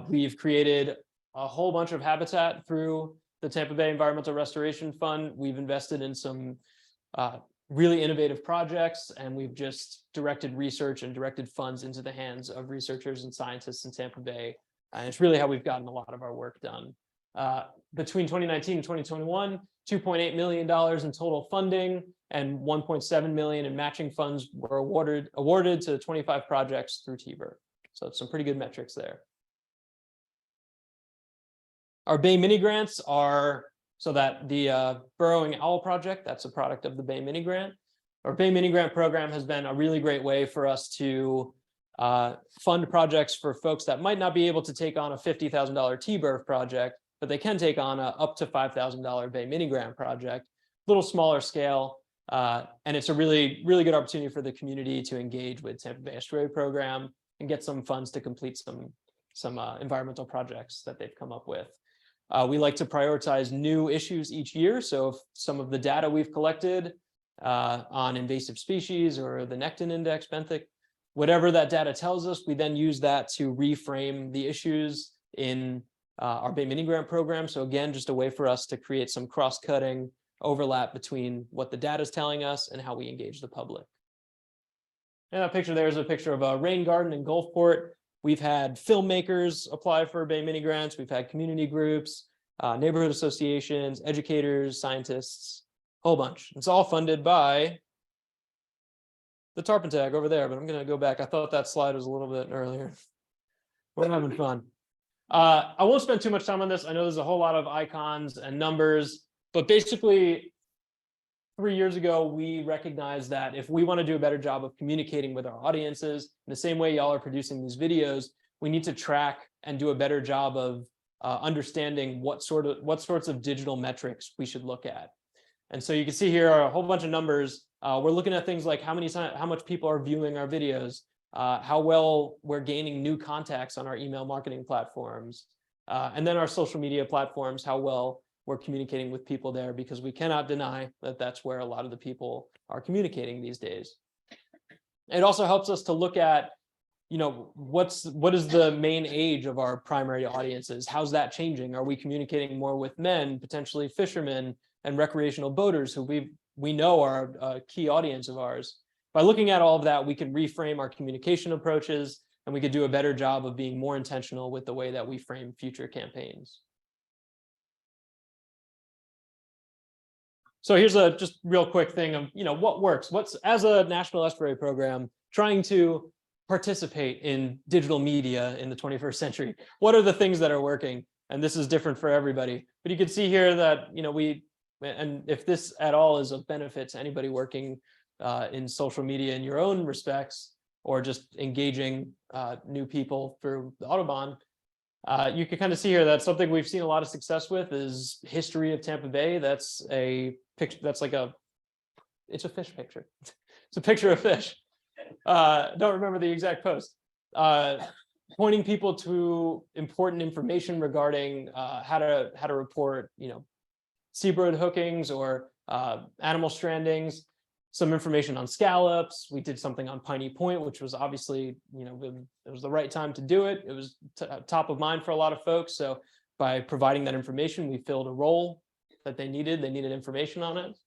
We've created a whole bunch of habitat through the Tampa Bay Environmental Restoration Fund. We've invested in some really innovative projects, and we've just directed research and directed funds into the hands of researchers and scientists in Tampa Bay. And it's really how we've gotten a lot of our work done. Between 2019 and 2021, $2.8 million in total funding and $1.7 million in matching funds were awarded to 25 projects through TBERF. So it's some pretty good metrics there. Our Bay Mini Grants are, so that the Burrowing Owl Project, that's a product of the Bay Mini Grant. Our Bay Mini Grant program has been a really great way for us to fund projects for folks that might not be able to take on a $50,000 TBERF project, but they can take on a up to $5,000 Bay Mini Grant project, a little smaller scale. And it's a really, really good opportunity for the community to engage with Tampa Bay Estuary Program and get some funds to complete some environmental projects that they've come up with. We like to prioritize new issues each year. So if some of the data we've collected on invasive species or the Nectin Index, benthic, whatever that data tells us, we then use that to reframe the issues in our Bay Mini Grant program. So again, just a way for us to create some cross-cutting overlap between what the data is telling us and how we engage the public. And that picture there is a picture of a rain garden in Gulfport. We've had filmmakers apply for Bay Mini Grants. We've had community groups, neighborhood associations, educators, scientists, a whole bunch. It's all funded by the tarpon tag over there, but I'm going to go back. I thought that slide was a little bit earlier. We're having fun. I won't spend too much time on this. I know there's a whole lot of icons and numbers, but basically 3 years ago, we recognized that if we want to do a better job of communicating with our audiences, in the same way y'all are producing these videos, we need to track and do a better job of understanding what sorts of digital metrics we should look at. And so you can see here are a whole bunch of numbers. We're looking at things like how much people are viewing our videos, how well we're gaining new contacts on our email marketing platforms, and then our social media platforms, how well we're communicating with people there, because we cannot deny that that's where a lot of the people are communicating these days. It also helps us to look at, what is the main age of our primary audiences? How's that changing? Are we communicating more with men, potentially fishermen and recreational boaters who we know are a key audience of ours? By looking at all of that, we can reframe our communication approaches, and we could do a better job of being more intentional with the way that we frame future campaigns. So here's a just real quick thing of, what works. What's, as a National Estuary Program, trying to participate in digital media in the 21st century, what are the things that are working? And this is different for everybody. But you can see here that, and if this at all is of benefit to anybody working in social media in your own respects, or just engaging new people through the Audubon, you can kind of see here that something we've seen a lot of success with is history of Tampa Bay. That's a picture. That's like it's a fish picture. It's a picture of fish. Don't remember the exact post. Pointing people to important information regarding how to report, seabird hookings or animal strandings. Some information on scallops. We did something on Piney Point, which was obviously, it was the right time to do it. It was top of mind for a lot of folks. So by providing that information, we filled a role that they needed. They needed information on it.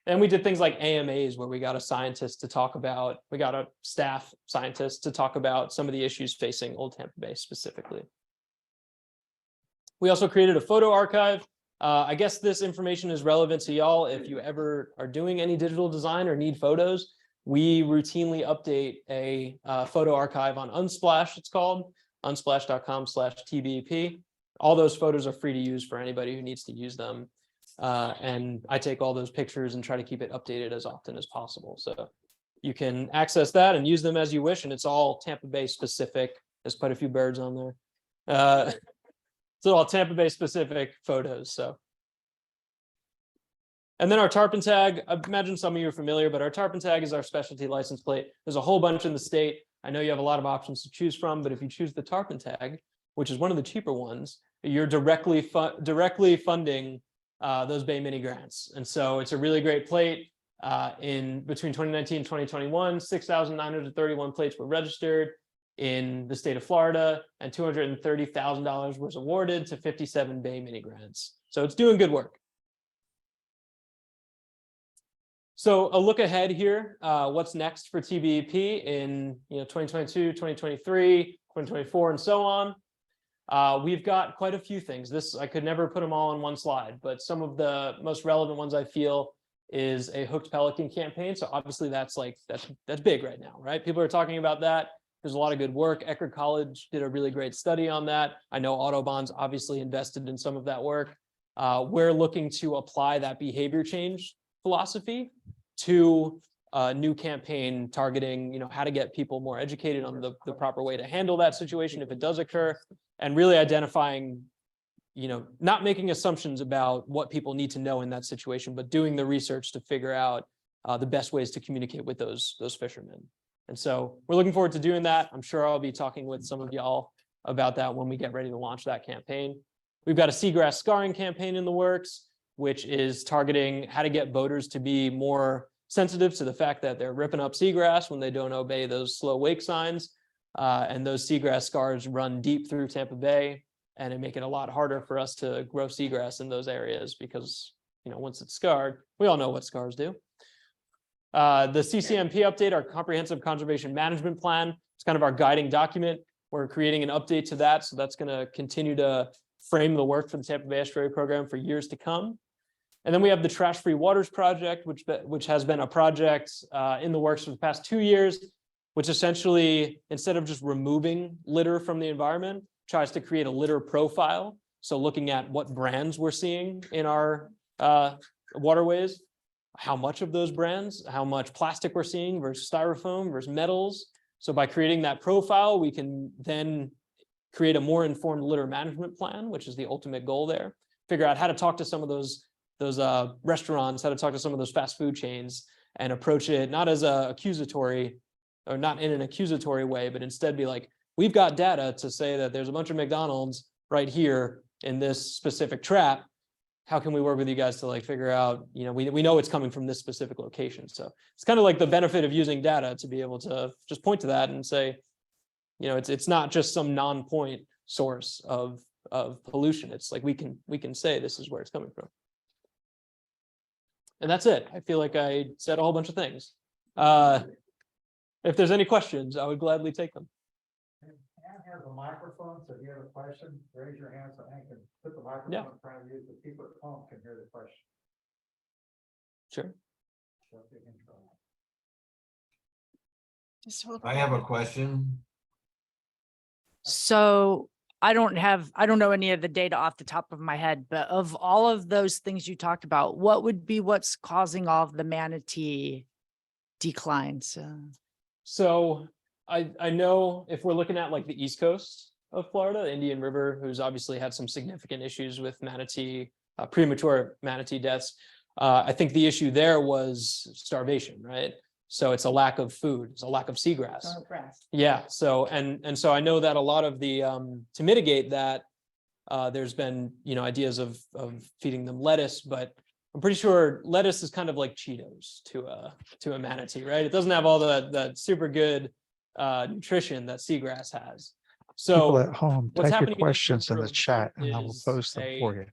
And we did things like AMAs where we got a scientist to talk about, we got a staff scientist to talk about some of the issues facing Old Tampa Bay specifically. We also created a photo archive. I guess this information is relevant to y'all if you ever are doing any digital design or need photos. We routinely update a photo archive on Unsplash, it's called, unsplash.com/TBEP. All those photos are free to use for anybody who needs to use them. And I take all those pictures and try to keep it updated as often as possible. So you can access that and use them as you wish. And it's all Tampa Bay specific. There's quite a few birds on there. It's all Tampa Bay specific photos. So. And then our tarpon tag, I imagine some of you are familiar, but our tarpon tag is our specialty license plate. There's a whole bunch in the state. I know you have a lot of options to choose from, but if you choose the tarpon tag, which is one of the cheaper ones, you're directly funding those Bay Mini grants. And so it's a really great plate. In between 2019 and 2021, 6,931 plates were registered in the state of Florida, and $230,000 was awarded to 57 Bay Mini grants. So it's doing good work. So a look ahead here, what's next for TBEP in 2022, 2023, 2024, and so on. We've got quite a few things. I could never put them all on one slide, but some of the most relevant ones I feel is a hooked pelican campaign. So obviously that's big right now, right? People are talking about that. There's a lot of good work. Eckerd College did a really great study on that. I know Audubon's obviously invested in some of that work. We're looking to apply that behavior change philosophy to a new campaign targeting, how to get people more educated on the proper way to handle that situation if it does occur, and really identifying, not making assumptions about what people need to know in that situation, but doing the research to figure out the best ways to communicate with those fishermen. And so we're looking forward to doing that. I'm sure I'll be talking with some of y'all about that when we get ready to launch that campaign. We've got a seagrass scarring campaign in the works, which is targeting how to get boaters to be more sensitive to the fact that they're ripping up seagrass when they don't obey those slow wake signs. And those seagrass scars run deep through Tampa Bay, and it make it a lot harder for us to grow seagrass in those areas because, once it's scarred, we all know what scars do. The CCMP update, our Comprehensive Conservation Management Plan, it's kind of our guiding document. We're creating an update to that, so that's going to continue to frame the work for the Tampa Bay Estuary Program for years to come. And then we have the Trash Free Waters Project, which has been a project in the works for the past 2 years, which essentially, instead of just removing litter from the environment, tries to create a litter profile. So looking at what brands we're seeing in our waterways, how much of those brands, how much plastic we're seeing versus styrofoam versus metals. So by creating that profile, we can then create a more informed litter management plan, which is the ultimate goal there. Figure out how to talk to some of those restaurants, how to talk to some of those fast food chains, and approach it not as a accusatory, or not in an accusatory way, but instead be like, we've got data to say that there's a bunch of McDonald's right here in this specific trap. How can we work with you guys to figure out, we know it's coming from this specific location. So it's kind of like the benefit of using data to be able to just point to that and say, it's not just some non-point source of pollution. It's like we can say this is where it's coming from. And that's it. I feel like I said a whole bunch of things. If there's any questions, I would gladly take them. Ann has a microphone, so if you have a question, raise your hand so Ann can put the microphone in front of you, so people at home can hear the question. Sure. Just hold I on. have a question. So I don't know any of the data off the top of my head, but of all of those things you talked about, what would be what's causing all of the manatee declines? So I know if we're looking at the East Coast of Florida, the Indian River, who's obviously had some significant issues with manatee, premature manatee deaths. I think the issue there was starvation, right? So it's a lack of food, it's a lack of seagrass. Yeah. So and so I know that a lot of the to mitigate that, there's been ideas of feeding them lettuce, but I'm pretty sure lettuce is kind of like Cheetos to a manatee, right? It doesn't have all that super good nutrition that seagrass has. People So at home, what's type your happening questions in the River chat and I will is post them for you.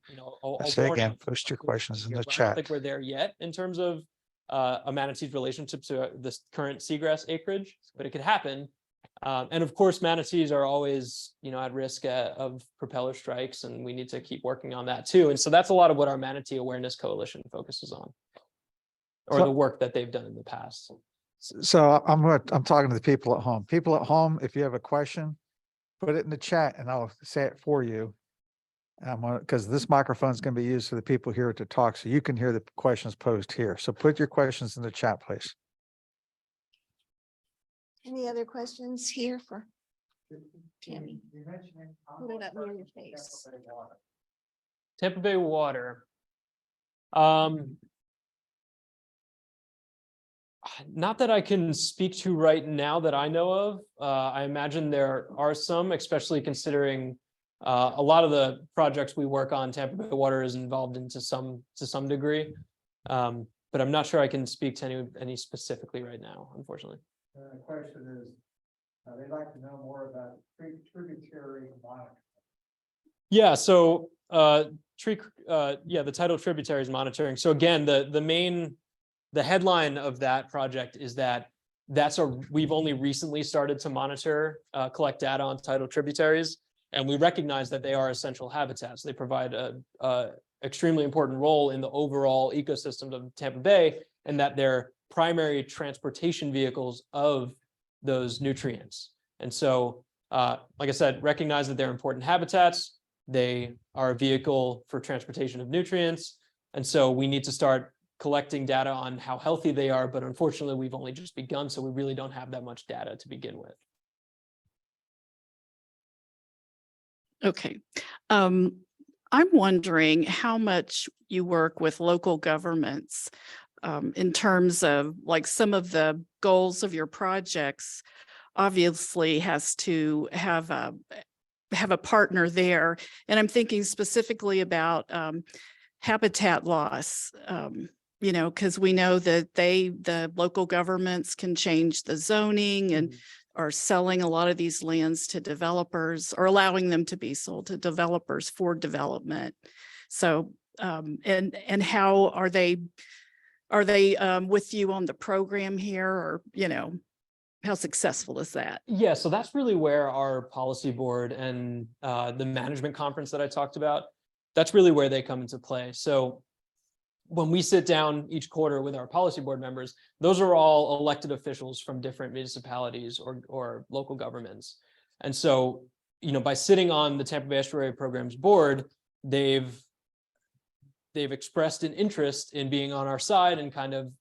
I say again, post your questions in the chat. I don't think we're there yet in terms of a manatee's relationship to this current seagrass acreage, but it could happen. And of course, manatees are always, at risk of propeller strikes, and we need to keep working on that too. And so that's a lot of what our Manatee Awareness Coalition focuses on, or So- the work that they've done in the past. So I'm talking to the people at home. People at home, if you have a question, put it in the chat and I'll say it for you. Because this microphone is going to be used for the people here to talk, so you can hear the questions posed here. So put your questions in the chat, please. Any other questions here for Tammy? Put it up near your face. Tampa Bay Water. Not that I can speak to right now that I know of. I imagine there are some, especially considering a lot of the projects we work on, Tampa Bay Water is involved into to some degree. But I'm not sure I can speak to any specifically right now, unfortunately. The question is, they'd like to know more about tributary monitoring. Yeah, so the tidal tributaries monitoring. So again, the headline of that project is that we've only recently started to monitor, collect data on tidal tributaries, and we recognize that they are essential habitats. They provide a extremely important role in the overall ecosystem of Tampa Bay, and that they're primary transportation vehicles of those nutrients. And so, like I said, recognize that they're important habitats. They are a vehicle for transportation of nutrients. And so we need to start collecting data on how healthy they are, but unfortunately, we've only just begun, so we really don't have that much data to begin with. Okay. I'm wondering how much you work with local governments in terms of, like, some of the goals of your projects obviously has to have a partner there. And I'm thinking specifically about habitat loss, because we know that the local governments can change the zoning and are selling a lot of these lands to developers, or allowing them to be sold to developers for development. So, and how are they with you on the program here, or, how successful is that? Yeah, so that's really where our policy board and the management conference that I talked about, that's really where they come into play. So when we sit down each quarter with our policy board members, those are all elected officials from different municipalities or local governments. And so, by sitting on the Tampa Bay Estuary Program's board, they've expressed an interest in being on our side and kind of,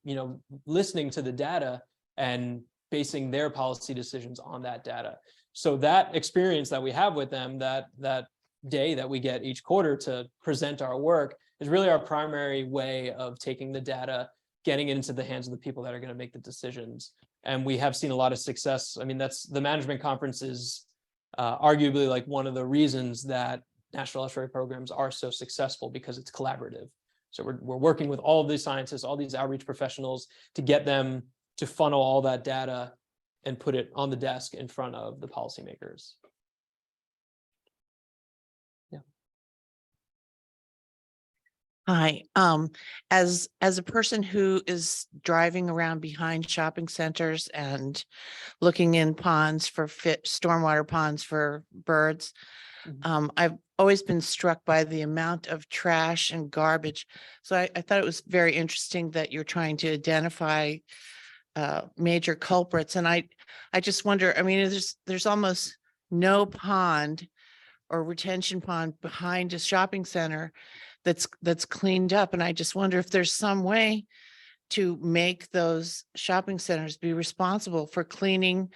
listening to the data and basing their policy decisions on that data. So that experience that we have with them, that day that we get each quarter to present our work, is really our primary way of taking the data, getting it into the hands of the people that are going to make the decisions. And we have seen a lot of success. I mean, that's the management conference is arguably like one of the reasons that national estuary programs are so successful, because it's collaborative. So we're working with all of these scientists, all these outreach professionals, to get them to funnel all that data and put it on the desk in front of the policymakers. Hi, as a person who is driving around behind shopping centers and looking in ponds for stormwater ponds for birds, I've always been struck by the amount of trash and garbage. So I thought it was very interesting that you're trying to identify major culprits. And I just wonder, I mean, there's almost no pond or retention pond behind a shopping center that's cleaned up. And I just wonder if there's some way to make those shopping centers be responsible for cleaning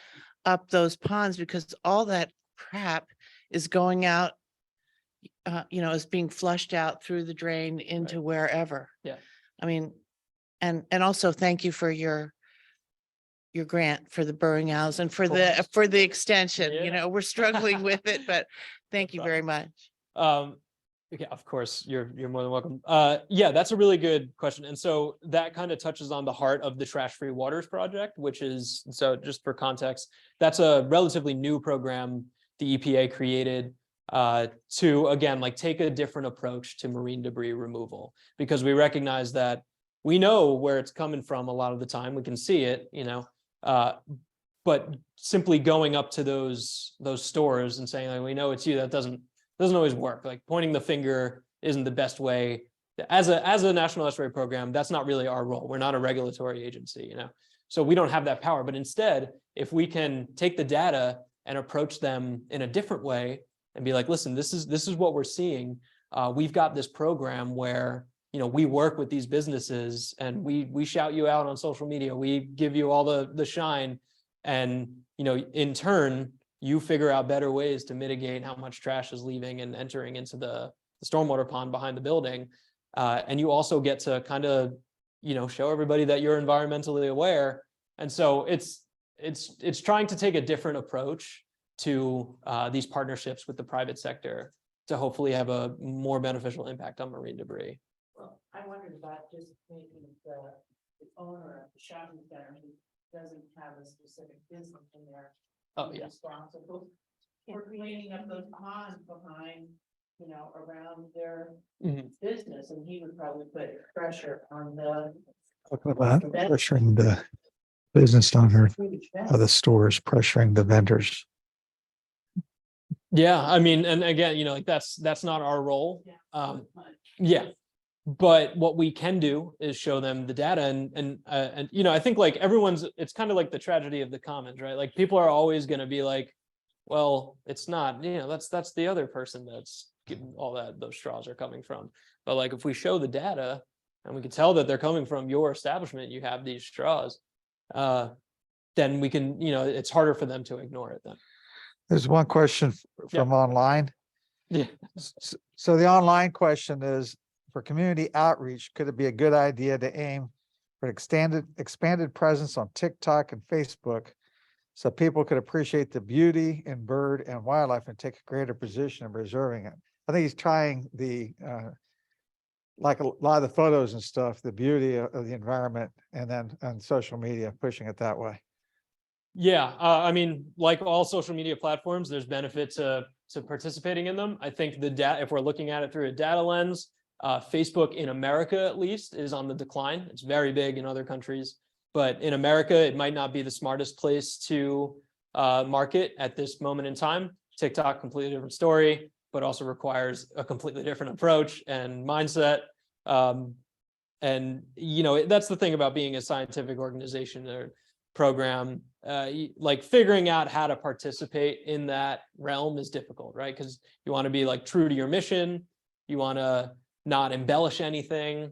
up those ponds, because all that crap is going out, is being flushed out through the drain into wherever. Yeah. I mean, and also thank you for your grant for the burrowing owls and for the extension. Yeah. We're struggling with it, but thank you very much. Yeah, of course, you're more than welcome. Yeah, that's a really good question. And so that kind of touches on the heart of the Trash-Free Waters Project, which is, so just for context, that's a relatively new program the EPA created to, again, like take a different approach to marine debris removal, because we recognize that we know where it's coming from a lot of the time. We can see it, but simply going up to those stores and saying, like, we know it's you, that doesn't always work. Like pointing the finger isn't the best way. As a National Estuary Program, that's not really our role. We're not a regulatory agency, so we don't have that power. But instead, if we can take the data and approach them in a different way and be like, listen, this is what we're seeing. We've got this program where, we work with these businesses and we shout you out on social media. We give you all the shine. And, in turn, you figure out better ways to mitigate how much trash is leaving and entering into the stormwater pond behind the building. And you also get to kind of, show everybody that you're environmentally aware. And so it's trying to take a different approach to these partnerships with the private sector to hopefully have a more beneficial impact on marine debris. Well, I wondered about just making the owner of the shopping center who doesn't have a specific business in there. Oh, be yeah. Responsible for cleaning up those ponds behind, around their Mhm. business, and he would probably put pressure on the Talking about Prevent- pressuring the business owner huge of the stores, pressuring the vendors. Yeah, I mean, and again, like that's not our role. Yeah. But what we can do is show them the data and I think like it's kind of like the tragedy of the commons, right? Like people are always going to be like, well, it's not, that's the other person that's getting all those straws are coming from. But like if we show the data and we can tell that they're coming from your establishment, you have these straws, then we can, it's harder for them to ignore it then. There's one question from online. Yeah. So the online question is, for community outreach, could it be a good idea to aim for expanded presence on TikTok and Facebook so people could appreciate the beauty in bird and wildlife and take a greater position in preserving it? I think he's trying like a lot of the photos and stuff, the beauty of the environment, and then on social media, pushing it that way. Yeah, I mean, like all social media platforms, there's benefit to participating in them. I think the data, if we're looking at it through a data lens, Facebook in America at least is on the decline. It's very big in other countries, but in America, it might not be the smartest place to market at this moment in time. TikTok, completely different story, but also requires a completely different approach and mindset. And that's the thing about being a scientific organization or program, like figuring out how to participate in that realm is difficult, right? Because you want to be like true to your mission. You want to not embellish anything.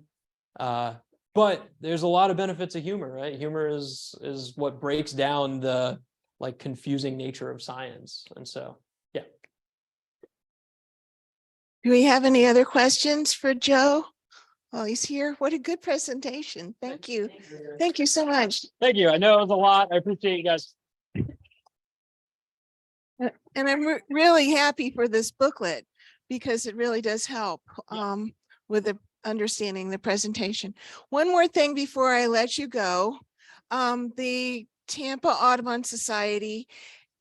But there's a lot of benefits of humor, right? Humor is what breaks down the like confusing nature of science. And so, yeah. Do we have any other questions for Joe? Well, he's here. What a good presentation. Thank you. Thank you so much. Thank you. I know it was a lot. I appreciate you guys. And I'm really happy for this booklet because it really does help with understanding the presentation. One more thing before I let you go. The Tampa Audubon Society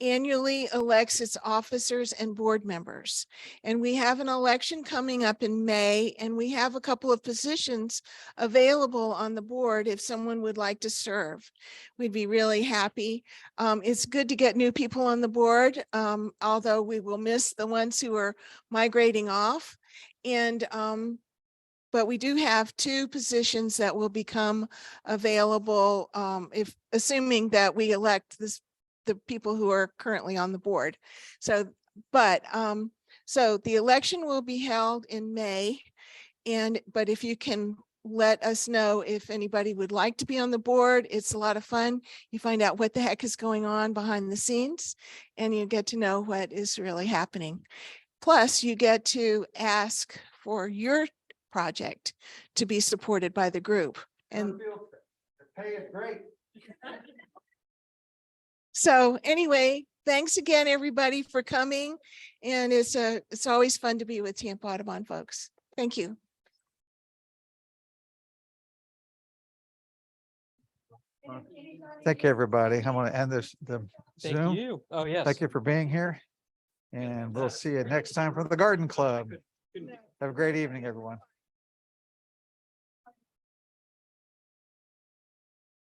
annually elects its officers and board members. And we have an election coming up in May, and we have a couple of positions available on the board if someone would like to serve. We'd be really happy. It's good to get new people on the board, although we will miss the ones who are migrating off. And but we do have 2 positions that will become available assuming that we elect the people who are currently on the board. So, so the election will be held in May. But if you can let us know if anybody would like to be on the board, it's a lot of fun. You find out what the heck is going on behind the scenes and you get to know what is really happening. Plus you get to ask for your project to be supported by the group. And the pay is great. So anyway, thanks again, everybody, for coming. And it's always fun to be with Tampa Audubon folks. Thank you. Thank you, everybody. I'm going to end the Thank Zoom. you. Oh, yes. Thank you for being here. And we'll see you next time for the Garden Club. Have a great evening, everyone.